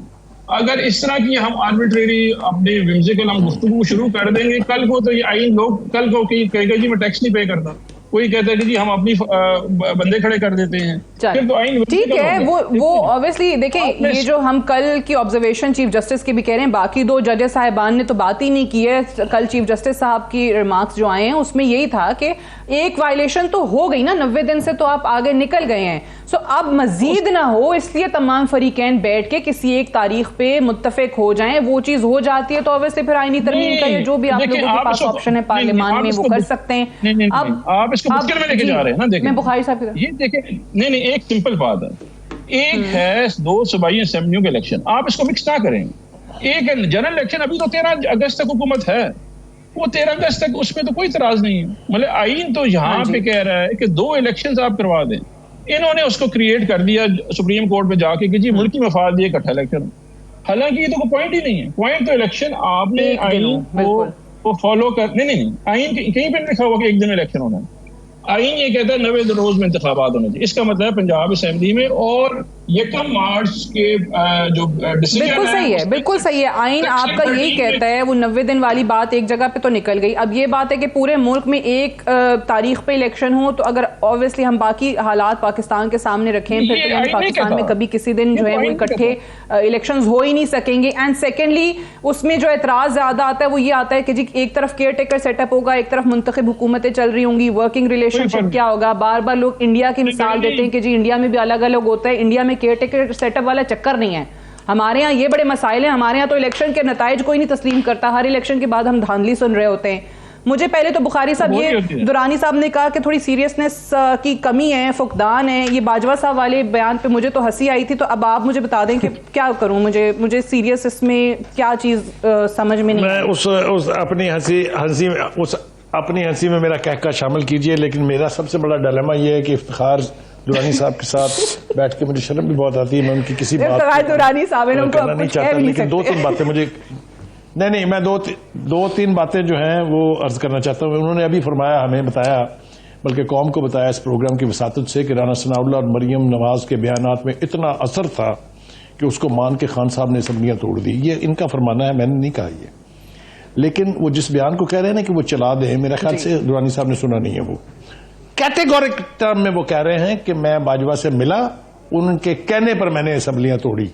अगर इस तरह की हम आर्बिट्रेरी अपने विम्सिकल हम गुफ्तगू शुरू कर देंगे, कल को तो ये आइन लोग कल को कहेगा जी मैं टैक्स नहीं पे करता, कोई कहता है कि जी हम अपनी बंदे खड़े कर देते हैं, फिर तो आइन ठीक है। वो ऑब्वियसली देखिए, ये जो हम कल की ऑब्जर्वेशन चीफ जस्टिस की भी कह रहे हैं, बाकी 2 जजेस साहिबान ने तो बात ही नहीं की है। कल चीफ जस्टिस साहब की रिमार्क्स जो आए हैं उसमें यही था कि एक वायलेशन तो हो गई ना, 90 दिन से तो आप आगे निकल गए हैं, सो अब मजीद ना हो, इसलिए तमाम फरीकैन बैठ के किसी एक तारीख पे मुत्तफिक हो जाएं। वो चीज हो जाती है तो ऑब्वियसली फिर आईनी तरमीम का ये जो भी आप लोगों के पास ऑप्शन है पार्लियामान में वो कर सकते हैं। अब आप इसको मुश्किल में लेके जा रहे हैं ना। देखिए मैं बुखारी साहब ये देखिए, नहीं एक सिंपल बात है, एक है 2 सूबाई असेंबलियों के इलेक्शन, आप इसको मिक्स ना करें। एक जनरल इलेक्शन अभी तो 13 अगस्त तक हुकूमत है, वो 13 अगस्त तक, उसमें तो कोई इतराज नहीं है। मतलब आइन तो यहाँ पे कह रहा है कि 2 इलेक्शंस आप करवा दें। इन्होंने उसको क्रिएट कर दिया सुप्रीम कोर्ट में जाके कि जी मुल्की मफाद दिए इकट्ठा इलेक्शन। हालांकि ये तो कोई पॉइंट ही नहीं है। पॉइंट तो इलेक्शन आपने आइन को फॉलो कर, नहीं आइन कहीं पे लिखा हुआ कि एक दिन इलेक्शन होना है। आइन ये कहता है 90 रोज में इंतखाबात होने चाहिए। इसका मतलब पंजाब असेंबली में और 1 मार्च के जो डिसीजन बिल्कुल सही है, बिल्कुल सही है। आइन आपका यही कहता है, वो 90 दिन वाली बात एक जगह पे तो निकल गई। अब ये बात है कि पूरे मुल्क में एक तारीख पे इलेक्शन हो, तो अगर ऑब्वियसली हम बाकी हालात पाकिस्तान के सामने रखें, फिर तो पाकिस्तान में कभी किसी दिन जो है वो इकट्ठे इलेक्शंस हो ही नहीं सकेंगे। एंड सेकेंडली उसमें जो एतराज ज्यादा आता है वो ये आता है कि जी एक तरफ केयर टेकर सेटअप होगा, एक तरफ मुंतखब हुकूमतें चल रही होंगी, वर्किंग रिलेशनशिप क्या होगा। बार बार लोग इंडिया की मिसाल देते हैं कि जी इंडिया में भी अलग अलग होता है, इंडिया में केयर टेकर सेटअप वाला चक्कर नहीं है। हमारे यहाँ ये बड़े मसाइल हैं, हमारे यहाँ तो इलेक्शन के नताइज कोई नहीं तस्लीम करता, हर इलेक्शन के बाद हम धांधली सुन रहे होते हैं। मुझे पहले तो बुखारी साहब, ये दुरानी साहब ने कहा कि थोड़ी सीरियसनेस की कमी है, फुकदान है, ये बाजवा साहब वाले बयान पे मुझे तो हंसी आई थी। तो अब आप मुझे बता दें कि क्या करूं, मुझे सीरियस इसमें क्या चीज समझ में नहीं। मैं उस अपनी हंसी में मेरा कहका शामिल कीजिए, लेकिन मेरा सबसे बड़ा डिलेमा यह है कि इफ्तिखार दुरानी साहब के साथ बैठ के मुझे शर्म भी बहुत आती है, मैं उनकी किसी बात दुरानी साहब करना नहीं चाहता, लेकिन 2-3 बातें मुझे नहीं मैं दो तीन बातें जो हैं वो अर्ज करना चाहता हूँ। उन्होंने अभी फरमाया, हमें बताया, बल्कि कौम को बताया इस प्रोग्राम की वसातत से कि राना सनाउल्लाह और मरियम नवाज के बयानात में इतना असर था कि उसको मान के खान साहब ने असम्बलियां तोड़ दी। ये इनका फरमाना है, मैंने नहीं कहा ये। लेकिन वो जिस बयान को कह रहे हैं ना कि वो चला दें, मेरे ख्याल से दुरानी साहब ने सुना नहीं है। वो कैटेगोरिक टर्म में वो कह रहे हैं कि मैं बाजवा से मिला, उनके कहने पर मैंने असम्बलियां तोड़ी,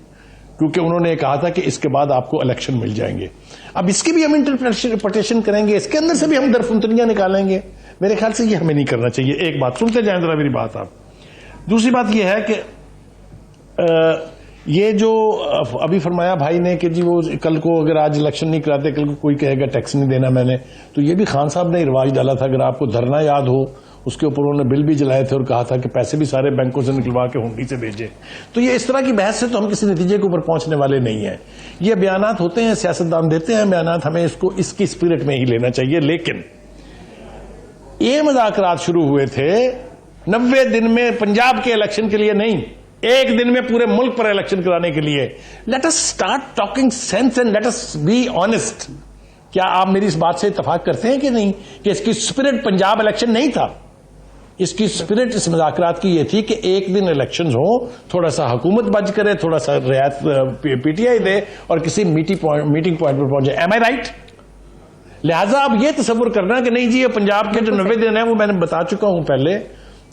क्योंकि उन्होंने कहा था कि इसके बाद आपको इलेक्शन मिल जाएंगे। अब इसकी भी हम इंटरप्रिटेशन करेंगे, इसके अंदर से भी हम दरफुंतरियां निकालेंगे। मेरे ख्याल से ये हमें नहीं करना चाहिए। एक बात सुनते जाएं जरा मेरी बात आप। दूसरी बात ये है कि ये जो अभी फरमाया भाई ने कि जी वो कल को अगर आज इलेक्शन नहीं कराते, कल को कोई कहेगा टैक्स नहीं देना मैंने, तो ये भी खान साहब ने रिवाज डाला था। अगर आपको धरना याद हो, उसके ऊपर उन्होंने बिल भी जलाए थे और कहा था कि पैसे भी सारे बैंकों से निकलवा के हुंडी से भेजे। तो ये इस तरह की बहस से तो हम किसी नतीजे के ऊपर पहुंचने वाले नहीं हैं। ये बयानात होते हैं, सियासतदान देते हैं बयानात, हमें इसको इसकी स्पिरिट में ही लेना चाहिए। लेकिन ये मुज़ाकरात शुरू हुए थे 90 दिन में पंजाब के इलेक्शन के लिए नहीं, एक दिन में पूरे मुल्क पर इलेक्शन कराने के लिए। Let us start talking sense and let us be honest. क्या आप मेरी इस बात से इत्तेफाक करते हैं कि नहीं कि इसकी स्पिरिट पंजाब इलेक्शन नहीं था? इसकी स्पिरिट इस मुज़ाकरात की ये थी कि एक दिन इलेक्शंस हो, थोड़ा सा हुकूमत बच करे, थोड़ा सा रियायत पीटीआई दे और किसी मीटिंग पॉइंट पर पहुंचे। एम आई राइट? लिहाजा अब ये तस्वुर करना कि नहीं जी ये पंजाब के जो 90 दिन है, वो मैंने बता चुका हूं पहले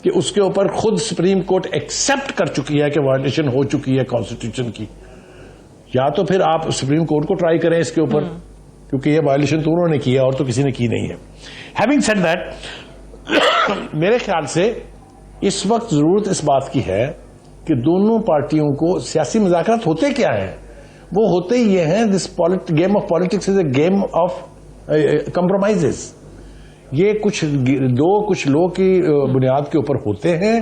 कि उसके ऊपर खुद सुप्रीम कोर्ट एक्सेप्ट कर चुकी है कि वायलेशन हो चुकी है कॉन्स्टिट्यूशन की। या तो फिर आप सुप्रीम कोर्ट को ट्राई करें इसके ऊपर, क्योंकि ये वायलेशन तो उन्होंने किया और तो किसी ने की नहीं है। हैविंग सेड दैट, मेरे ख्याल से इस वक्त जरूरत इस बात की है कि दोनों पार्टियों को सियासी मुज़ाकरात होते क्या हैं? वो होते ये हैं, this game of politics is a game of compromises. ये कुछ लोगों की बुनियाद के ऊपर होते हैं।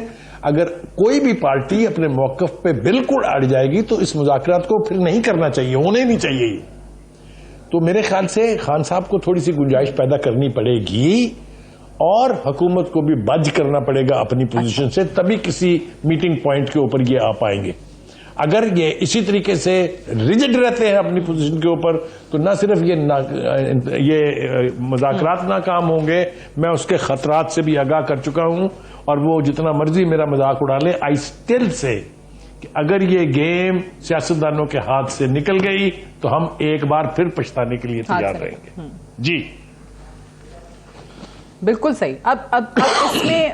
अगर कोई भी पार्टी अपने मौकफ पे बिल्कुल अड़ जाएगी तो इस मुज़ाकरात को फिर नहीं करना चाहिए, होने नहीं चाहिए। तो मेरे ख्याल से खान साहब को थोड़ी सी गुंजाइश पैदा करनी पड़ेगी और हुकूमत को भी बज करना पड़ेगा अपनी पोजीशन से, तभी किसी मीटिंग पॉइंट के ऊपर ये आ पाएंगे। अगर ये इसी तरीके से रिजिड रहते हैं अपनी पोजीशन के ऊपर तो न सिर्फ ये मुज़ाकरात नाकाम होंगे, मैं उसके खतरात से भी आगाह कर चुका हूं। और वो जितना मर्जी मेरा मजाक उड़ा ले, आई स्टिल से कि अगर ये गेम सियासतदानों के हाथ से निकल गई तो हम एक बार फिर पछताने के लिए तैयार रहेंगे। जी बिल्कुल सही। अब इसमें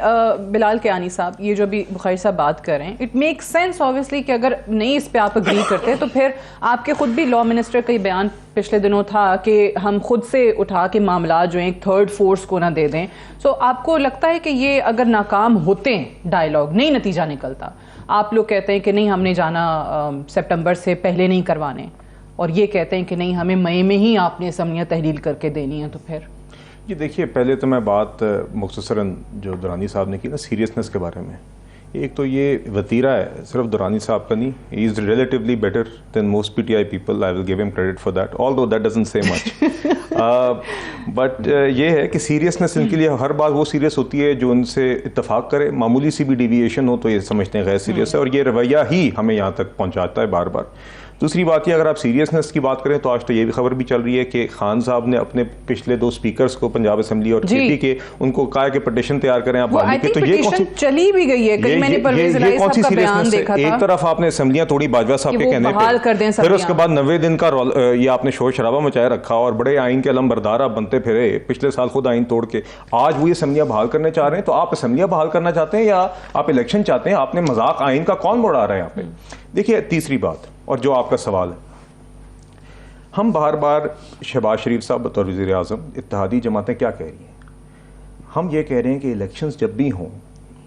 बिलाल कियानी साहब, ये जो भी बुखारी साहब बात कर रहे हैं, इट मेक सेंस ऑब्वियसली कि अगर नहीं इस पे आप अग्री करते तो फिर आपके खुद भी लॉ मिनिस्टर का बयान पिछले दिनों था कि हम खुद से उठा के मामला जो एक थर्ड फोर्स को ना दे दें। सो आपको लगता है कि ये अगर नाकाम होते हैं डायलॉग, नहीं नतीजा निकलता, आप लोग कहते हैं कि नहीं हमने जाना सितंबर से पहले नहीं करवाने, और ये कहते हैं कि नहीं हमें मई में ही आपने असम्बलियां तहलील करके देनी है, तो फिर ये देखिए, पहले तो मैं बात मुख्तसरन जो दुरानी साहब ने की ना सीरियसनेस के बारे में, एक तो ये वतीरा है सिर्फ दुरानी साहब का नहीं, he is relatively better than most PTI people, I will give him credit for that, although that doesn't say much. But ये है कि सीरियसनेस इनके लिए हर बार वो सीरियस होती है जो उनसे इत्तेफाक करे, मामूली सी भी डिविएशन हो तो ये समझते हैं गैर सीरियस है, और ये रवैया ही हमें यहाँ तक पहुँचाता है बार बार। दूसरी बात ये, अगर आप सीरियसनेस की बात करें तो आज तो ये भी खबर भी चल रही है कि खान साहब ने अपने पिछले 2 स्पीकर्स को पंजाब असेंबली और केटी के उनको कहा कि पिटीशन तैयार करें आप बाजी के, तो ये कौन सी चली भी गई है? मैंने परवेज इलाही साहब का बयान देखा था। एक तरफ आपने असेंबलियां तोड़ी बाजवा साहब के कहने पे, फिर उसके बाद 90 दिन का ये आपने शोर शराबा मचाए रखा और बड़े आइन के अलमबरदार आप बनते फिरे, पिछले साल खुद आइन तोड़ के आज वो ये असेंबलियां बहाल करने चाह रहे हैं। तो आप असेंबलियां बहाल करना चाहते हैं या आप इलेक्शन चाहते हैं? आपने मजाक आइन का कौन मोड़ आ रहा है यहाँ पे? देखिए तीसरी बात, और जो आपका सवाल है, हम बार बार शहबाज शरीफ साहब बतौर वज़ीर आज़म, इत्तेहादी जमातें क्या कह रही हैं? हम ये कह रहे हैं कि इलेक्शंस जब भी हों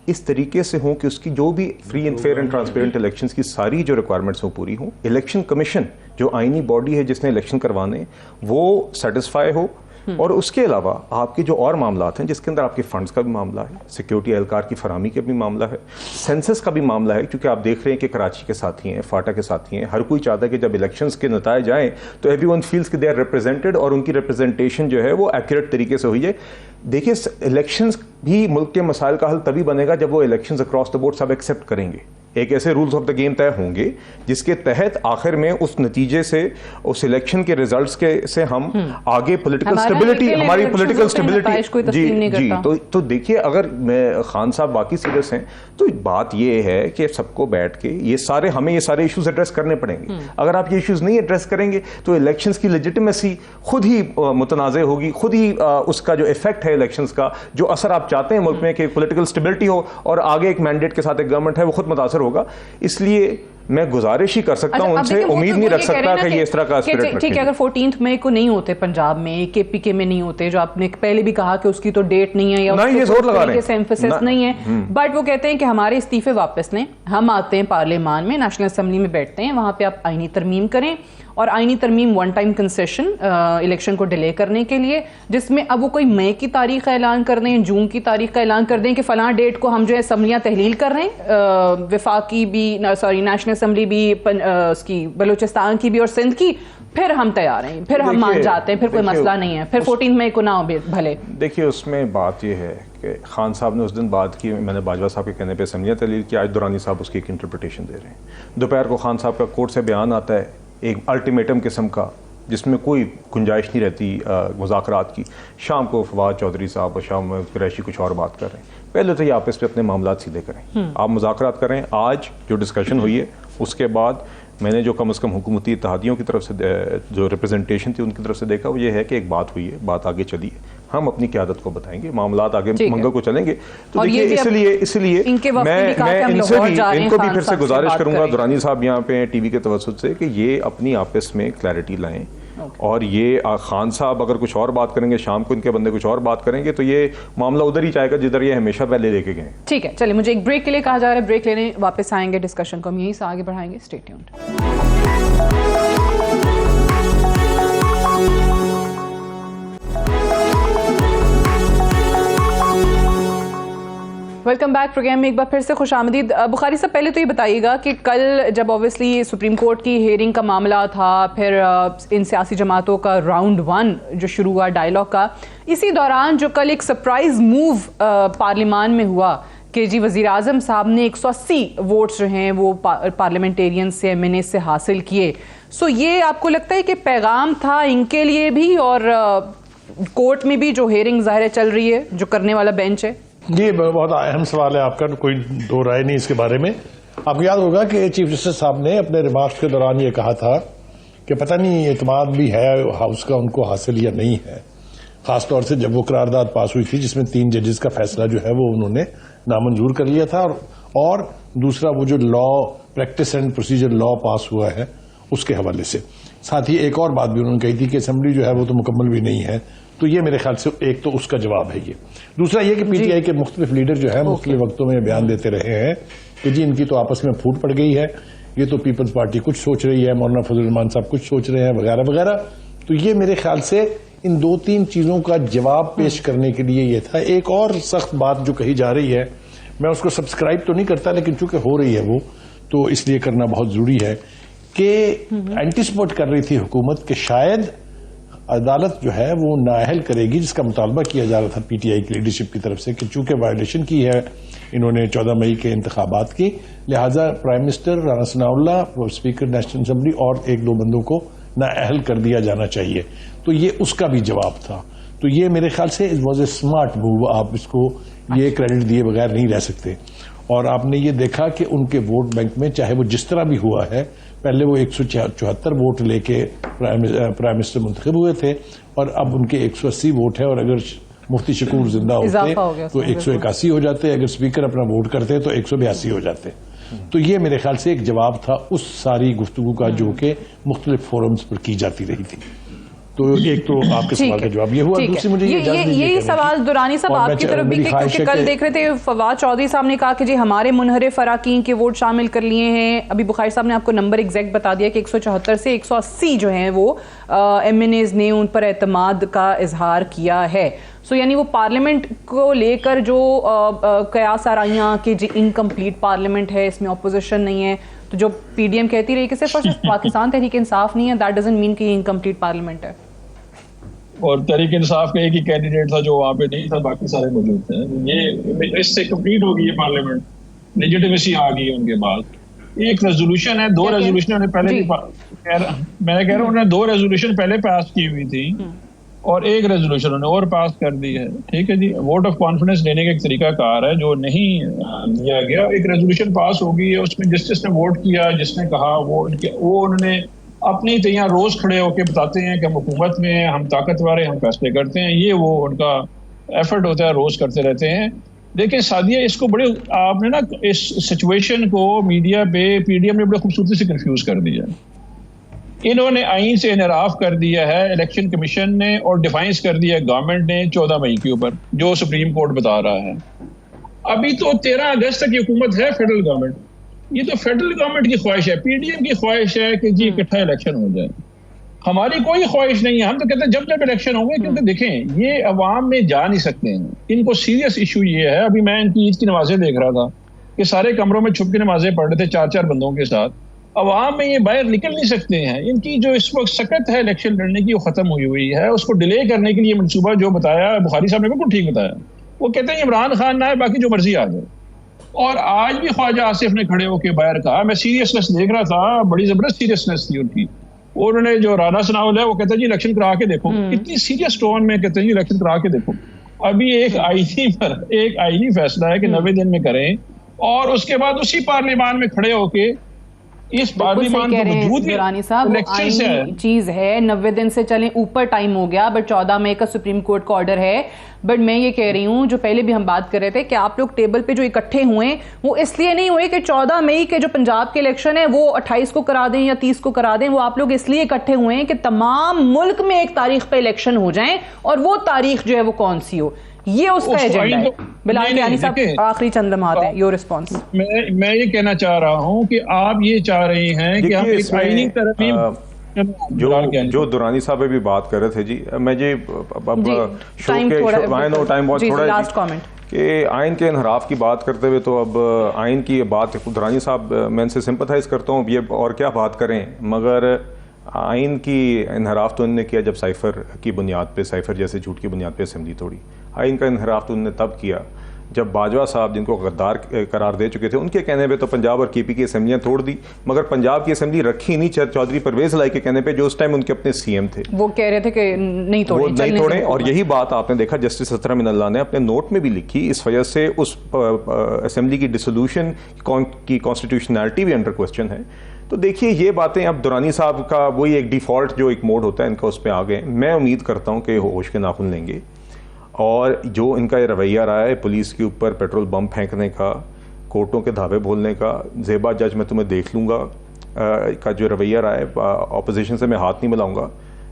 इस तरीके से हों कि उसकी जो भी free and fair and transparent elections की सारी जो रिक्वायरमेंट्स हो पूरी हों, इलेक्शन कमीशन जो आईनी बॉडी है जिसने इलेक्शन करवाने वो सेटिस्फाई हो, और उसके अलावा आपके जो और मामलात हैं जिसके अंदर आपके फंड्स का भी मामला है, सिक्योरिटी एहलकार की फरामी का भी मामला है, सेंसस का भी मामला है, क्योंकि आप देख रहे हैं कि कराची के साथी हैं, फाटा के साथी हैं, हर कोई चाहता है कि जब इलेक्शंस के नताए जाएं तो एवरीवन फील्स कि दे आर रिप्रेजेंटेड और उनकी रिप्रेजेंटेशन जो है वो एक्यूरेट तरीके से हुई है। देखिए इलेक्शंस भी मुल्क के मसाइल का हल तभी बनेगा जब वो इलेक्शंस अक्रॉस द बोर्ड सब एक्सेप्ट करेंगे। एक ऐसे रूल्स ऑफ द गेम तय होंगे जिसके तहत आखिर में उस नतीजे से, उस इलेक्शन के रिजल्ट्स के से हम आगे पॉलिटिकल स्टेबिलिटी, हमारी पॉलिटिकल स्टेबिलिटी जी तो देखिए, अगर मैं खान साहब बाकी सीरियस हैं तो बात ये है कि सबको बैठ के ये सारे इश्यूज एड्रेस करने पड़ेंगे। अगर आप ये इश्यूज नहीं एड्रेस करेंगे तो इलेक्शंस की लेजिटिमेसी खुद ही मुतनाज़े होगी, खुद ही उसका जो इफेक्ट है इलेक्शंस का, जो असर आप चाहते हैं मुल्क में कि पॉलिटिकल स्टेबिलिटी हो और आगे एक मैंडेट के साथ एक गवर्नमेंट है, वो खुद मुतासर होगा। इसलिए मैं गुजारिश ही कर सकता हूं उनसे, उम्मीद नहीं रख सकता कि ये इस तरह का स्पिरिट रखेंगे। ठीक है, अगर 14 मई को नहीं होते पंजाब में, केपीके में नहीं होते, जो आपने पहले भी कहा कि उसकी तो डेट नहीं है या नहीं, जोर लगा रहे हैं, एम्फेसिस नहीं है, बट वो कहते हैं कि हमारे इस्तीफे वापस लें, हम आते हैं पार्लियामान में, नेशनल असेंबली में बैठते हैं, वहां पे आप आईनी तरमीम करें और आईनी तरमीम वन टाइम कंसेशन इलेक्शन को डिले करने के लिए, जिसमें अब वो कोई मई की तारीख का ऐलान कर दें, जून की तारीख का ऐलान कर दें कि फलां डेट को हम जो है असम्बलियां तहलील कर रहे हैं, विफाकी भी, सॉरी नेशनल असेंबली भी, उसकी बलूचिस्तान की भी और सिंध की, फिर हम तैयार हैं, फिर हम मान जाते हैं, फिर कोई मसला नहीं है, फिर 14 मई को ना हो भले। देखिए, उसमें बात यह है कि खान साहब ने उस दिन बात की, मैंने बाजवा साहब के कहने पे असम्बलियां तहलील की, आज दुरानी साहब उसकी एक इंटरप्रिटेशन दे रहे हैं। दोपहर को खान साहब का कोर्ट से बयान आता है एक अल्टीमेटम किस्म का, जिसमें कोई गुंजाइश नहीं रहती मुज़ाकरात की। शाम को फवाद चौधरी साहब और शाम में कुरैशी कुछ और बात कर रहे हैं। पहले तो ये आपस में अपने मामला सीधे करें, आप मुज़ाकरात करें। आज जो डिस्कशन हुई है उसके बाद मैंने जो कम से कम हुकूमती इत्तेहादियों की तरफ से जो रिप्रेजेंटेशन थी उनकी तरफ से देखा, वो ये है कि एक बात हुई है, बात आगे चली है, हम अपनी क़यादत को बताएंगे, मामलात आगे मंगल को चलेंगे। तो देखिए, इसलिए मैं इनको भी फिर से गुजारिश करूंगा, दुरानी साहब यहाँ पे टीवी के तवज्जुह से, कि ये अपनी आपस में क्लैरिटी लाएं। और ये खान साहब अगर कुछ और बात करेंगे, शाम को इनके बंदे कुछ और बात करेंगे, तो ये मामला उधर ही जाएगा जिधर ये हमेशा पहले लेके गए। ठीक है, चलिए, मुझे एक ब्रेक के लिए कहा जा रहा है, ब्रेक लेने वापस आएंगे, डिस्कशन को हम यहीं से आगे बढ़ाएंगे। Stay tuned. Welcome back programme में एक बार फिर से खुशामदीद। बुखारी साहब, पहले तो ये बताइएगा कि कल जब ऑब्वियसली सुप्रीम कोर्ट की हेयरिंग का मामला था, फिर इन सियासी जमातों का राउंड 1 जो शुरू हुआ डायलॉग का, इसी दौरान जो कल एक सरप्राइज मूव पार्लियामान में हुआ कि जी वज़ीर आज़म साहब ने 180 वोट्स जो हैं वो पार्लियामेंटेरियन से, MNA से हासिल किए। सो ये आपको लगता है कि पैगाम था इनके लिए भी और कोर्ट में भी जो हेयरिंग ज़ाहिर चल रही है, जो करने वाला बेंच है? ये बहुत अहम सवाल है आपका, कोई दो राय नहीं इसके बारे में। आपको याद होगा कि चीफ जस्टिस साहब ने अपने रिमार्क्स के दौरान ये कहा था कि पता नहीं एतमाद भी है हाउस का उनको हासिल या नहीं है, खासतौर से जब वो करारदाद पास हुई थी जिसमें 3 जजेस का फैसला जो है वो उन्होंने नामंजूर कर लिया था, और दूसरा वो जो law practice and procedure law पास हुआ है उसके हवाले से। साथ ही एक और बात भी उन्होंने कही थी कि असेंबली जो है वो तो मुकम्मल भी नहीं है। तो ये मेरे ख्याल से एक तो उसका जवाब है ये। दूसरा ये कि पीटीआई के मुख्तलिफ लीडर जो है मुख्तलिफ वक्तों में बयान देते रहे हैं कि जी इनकी तो आपस में फूट पड़ गई है, ये तो पीपल्स पार्टी कुछ सोच रही है, मौलाना फजल रहमान साहब कुछ सोच रहे हैं, वगैरह वगैरह। तो ये मेरे ख्याल से इन 2-3 चीजों का जवाब पेश करने के लिए ये था। एक और सख्त बात जो कही जा रही है, मैं उसको सब्सक्राइब तो नहीं करता, लेकिन चूंकि हो रही है वो, तो इसलिए करना बहुत जरूरी है कि एंटीसिपेट कर रही थी हुकूमत कि शायद अदालत जो है वो नाअहल करेगी, जिसका मुतालबा किया जा रहा था पीटीआई की लीडरशिप की तरफ से कि चूंकि वायलेशन की है इन्होंने 14 मई के इंतखाबात की, लिहाजा prime minister Rana Sanaullah, speaker national assembly और 1-2 बंदों को नाअहल कर दिया जाना चाहिए। तो ये उसका भी जवाब था। तो ये मेरे ख्याल से it was a smart move, आप इसको ये क्रेडिट दिए बगैर नहीं रह सकते। और आपने ये देखा कि उनके वोट बैंक में चाहे वो जिस तरह भी हुआ है, पहले वो 174 वोट लेके प्राइम मिनिस्टर मुंतखब हुए थे और अब उनके 180 वोट है, और अगर मुफ्ती शकूर जिंदा होते तो 181 हो जाते, अगर स्पीकर अपना वोट करते तो 182 हो जाते। तो ये मेरे ख्याल से एक जवाब था उस सारी गुफ्तगू का जो कि मुख्तलिफ फोरम्स पर की जाती रही थी। तो एक तो आपके सवाल का जवाब ये हुआ। दूसरी मुझे यही सवाल दुरानी साहब आपकी तरफ भी, क्योंकि कल देख रहे थे फवाद चौधरी साहब ने कहा कि जी हमारे मुनहरिफ अराकीन के वोट शामिल कर लिए हैं। अभी बुखारी साहब ने आपको नंबर एग्जैक्ट बता दिया कि 174 से 180 जो हैं वो MNAs ने उन पर एतमाद का इजहार किया है। सो यानी वो पार्लियामेंट को लेकर जो कयास आराइयां कि जी इनकम्प्लीट पार्लियामेंट है, इसमें अपोजिशन नहीं है, तो जो PDM कहती रही कि सिर्फ पाकिस्तान तहरीक इंसाफ नहीं है, दैट डजंट मीन कि इनकम्प्लीट पार्लियामेंट है। और तहरीक इंसाफ का एक ही कैंडिडेट था जो वहाँ पे नहीं था, बाकी सारे मौजूद थे। ये इससे कंप्लीट हो गई है पार्लियामेंट, लेजिटिमेसी आ गई है उनके बाद। एक रेजोल्यूशन है, 2 रेजोल्यूशन उन्होंने पहले भी मैं कह रहा हूँ उन्होंने 2 रेजोल्यूशन पहले पास की हुई थी और एक रेजोल्यूशन उन्होंने और पास कर दी है। ठीक है जी, वोट ऑफ कॉन्फिडेंस देने का एक तरीका कार है जो नहीं दिया गया। एक रेजोल्यूशन पास हो गई है, उसमें जिसने वोट किया, जिसने कहा वो उन्होंने अपनी तैयार रोज खड़े होकर बताते हैं कि हम हुकूमत में हैं, हम ताकतवर हैं, हम फैसले करते हैं। ये वो उनका एफर्ट होता है, रोज करते रहते हैं। देखिए सादिया, इसको बड़े आपने ना इस सिचुएशन को मीडिया पे पीडीएम ने बड़े खूबसूरती से कंफ्यूज कर दिया। इन्होंने आईन से इनराफ कर दिया है इलेक्शन कमीशन ने और डिफाइंस कर दिया है गवर्नमेंट ने 14 मई के ऊपर, जो सुप्रीम कोर्ट बता रहा है। अभी तो 13 अगस्त तक हुकूमत है फेडरल गवर्नमेंट। ये तो फेडरल गवर्नमेंट की ख्वाहिश है, पीडीएम की ख्वाहिश है कि जी इकट्ठा इलेक्शन हो जाए। हमारी कोई ख्वाहिश नहीं है, हम तो कहते हैं जब जब इलेक्शन होंगे, क्योंकि देखें ये अवाम में जा नहीं सकते हैं। इनको सीरियस इशू ये है, अभी मैं इनकी ईद की नमाजें देख रहा था कि सारे कमरों में छुप के नमाजें पढ़ रहे थे 4-4 बंदों के साथ। अवाम में ये बाहर निकल नहीं सकते हैं। इनकी जो इस वक्त सकत है इलेक्शन लड़ने की, वो खत्म हुई है। उसको डिले करने के लिए मनसूबा जो बताया बुखारी साहब ने बिल्कुल ठीक बताया। वो कहते हैं इमरान खान ना आए, बाकी जो मर्जी आ जाए। और आज भी ख्वाजा आसिफ ने खड़े होकर बाहर कहा, मैं सीरियसनेस देख रहा था, बड़ी जबरदस्त सीरियसनेस थी उनकी। उन्होंने जो राना सनाउल है वो कहता है जी इलेक्शन करा के देखो, कितनी सीरियस टोन में कहते हैं जी इलेक्शन करा के देखो। अभी एक आईनी फैसला है कि 90 दिन में करें और उसके बाद उसी पार्लियामान में खड़े होके इस पार्लियामान को वजूद दुरानी साहब आईनी चीज है, 90 दिन से चलें ऊपर टाइम हो गया, बट 14 मई का सुप्रीम कोर्ट का ऑर्डर है। बट मैं ये कह रही हूं, जो पहले भी हम बात कर रहे थे कि आप लोग टेबल पे जो इकट्ठे हुए वो इसलिए नहीं हुए कि 14 मई के जो पंजाब के इलेक्शन है वो 28 को करा दें या 30 को करा दें। वो आप लोग इसलिए इकट्ठे हुए हैं कि तमाम मुल्क में एक तारीख पे इलेक्शन हो जाए, और वो तारीख जो है वो कौन सी हो, ये उसका एजेंडा है। बिलाल कियानी साहब, आखिरी चंद लम्हात हैं, योर रिस्पांस। मैं ये कहना चाह रहा हूं कि आप ये चाह रहे हैं कि हम एक आईनी तरमीम जो दुरानी साहब भी बात कर रहे थे जी, मैं जी टाइम बहुत थोड़ा लास्ट कमेंट कि आइन के इनहराफ की बात करते हुए, तो अब आइन की बात दुरानी साहब मैं इनसे सिंपथाइज करता हूँ, ये और क्या बात करें, मगर आइन की इनहराफ तो उन्होंने किया जब साइफर की बुनियाद पे, साइफर जैसे झूठ की बुनियाद पे असेंबली तोड़ी। आइन का इनहराफ तो उन्होंने तब किया जब बाजवा साहब, जिनको गद्दार करार दे चुके थे, उनके कहने पे तो पंजाब और केपी की असेंबलियां तोड़ दी, मगर पंजाब की असेंबली रखी नहीं चौधरी परवेज लाई के कहने पे, जो उस टाइम उनके अपने सीएम थे। वो कह रहे थे कि नहीं तोड़े, और यही बात आपने देखा जस्टिस असरा मिनल्ला ने अपने नोट में भी लिखी। इस वजह से उस असेंबली की डिसोल्यूशन की कॉन्स्टिट्यूशनैलिटी भी अंडर क्वेश्चन है। तो देखिए ये बातें अब दुरानी साहब का वही एक डिफॉल्ट जो एक मोड होता है इनका, उस पर आ गए। मैं उम्मीद करता हूँ कि होश के नाखून लेंगे, और जो इनका ये रवैया रहा है पुलिस के ऊपर पेट्रोल बम फेंकने का, कोर्टों के धावे बोलने का, ज़ेबा जज मैं तुम्हें देख लूँगा का जो रवैया रहा है, ऑपोजिशन से मैं हाथ नहीं मिलाऊंगा,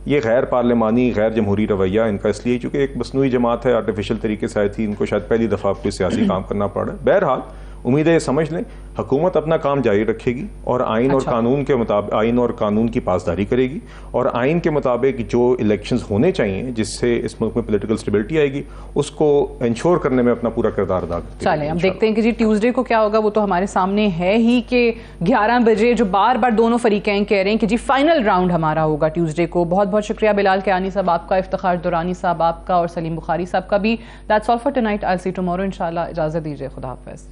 ये गैर पार्लियामानी गैर जमहूरी रवैया इनका इसलिए क्योंकि एक मसनूई जमात है, आर्टिफिशियल तरीके से आई थी, इनको शायद पहली दफ़ा कोई सियासी काम करना पड़ा। बहरहाल उम्मीद है ये समझ लें, हुकूमत अपना काम जारी रखेगी और आइन और कानून के मुताबिक, आइन और कानून की पासदारी करेगी, और आइन के मुताबिक जो इलेक्शंस होने चाहिए जिससे इस मुल्क में पॉलिटिकल स्टेबिलिटी आएगी, उसको इंश्योर करने में अपना पूरा किरदार अदा करेगी। चलें हम देखते हैं कि जी ट्यूसडे को क्या होगा। वो तो हमारे सामने है ही कि 11 बजे जो बार बार दोनों फरीकैन कह रहे हैं कि जी फाइनल राउंड हमारा होगा ट्यूसडे को। बहुत बहुत शुक्रिया बिलाल कियानी साहब आपका, इफ्तिखार दुरानी साहब आपका, और सलीम बुखारी साहब का भी। That's all for tonight, I will see you tomorrow इंशाल्लाह। इजाजत दीजिए, खुदा हाफिज़।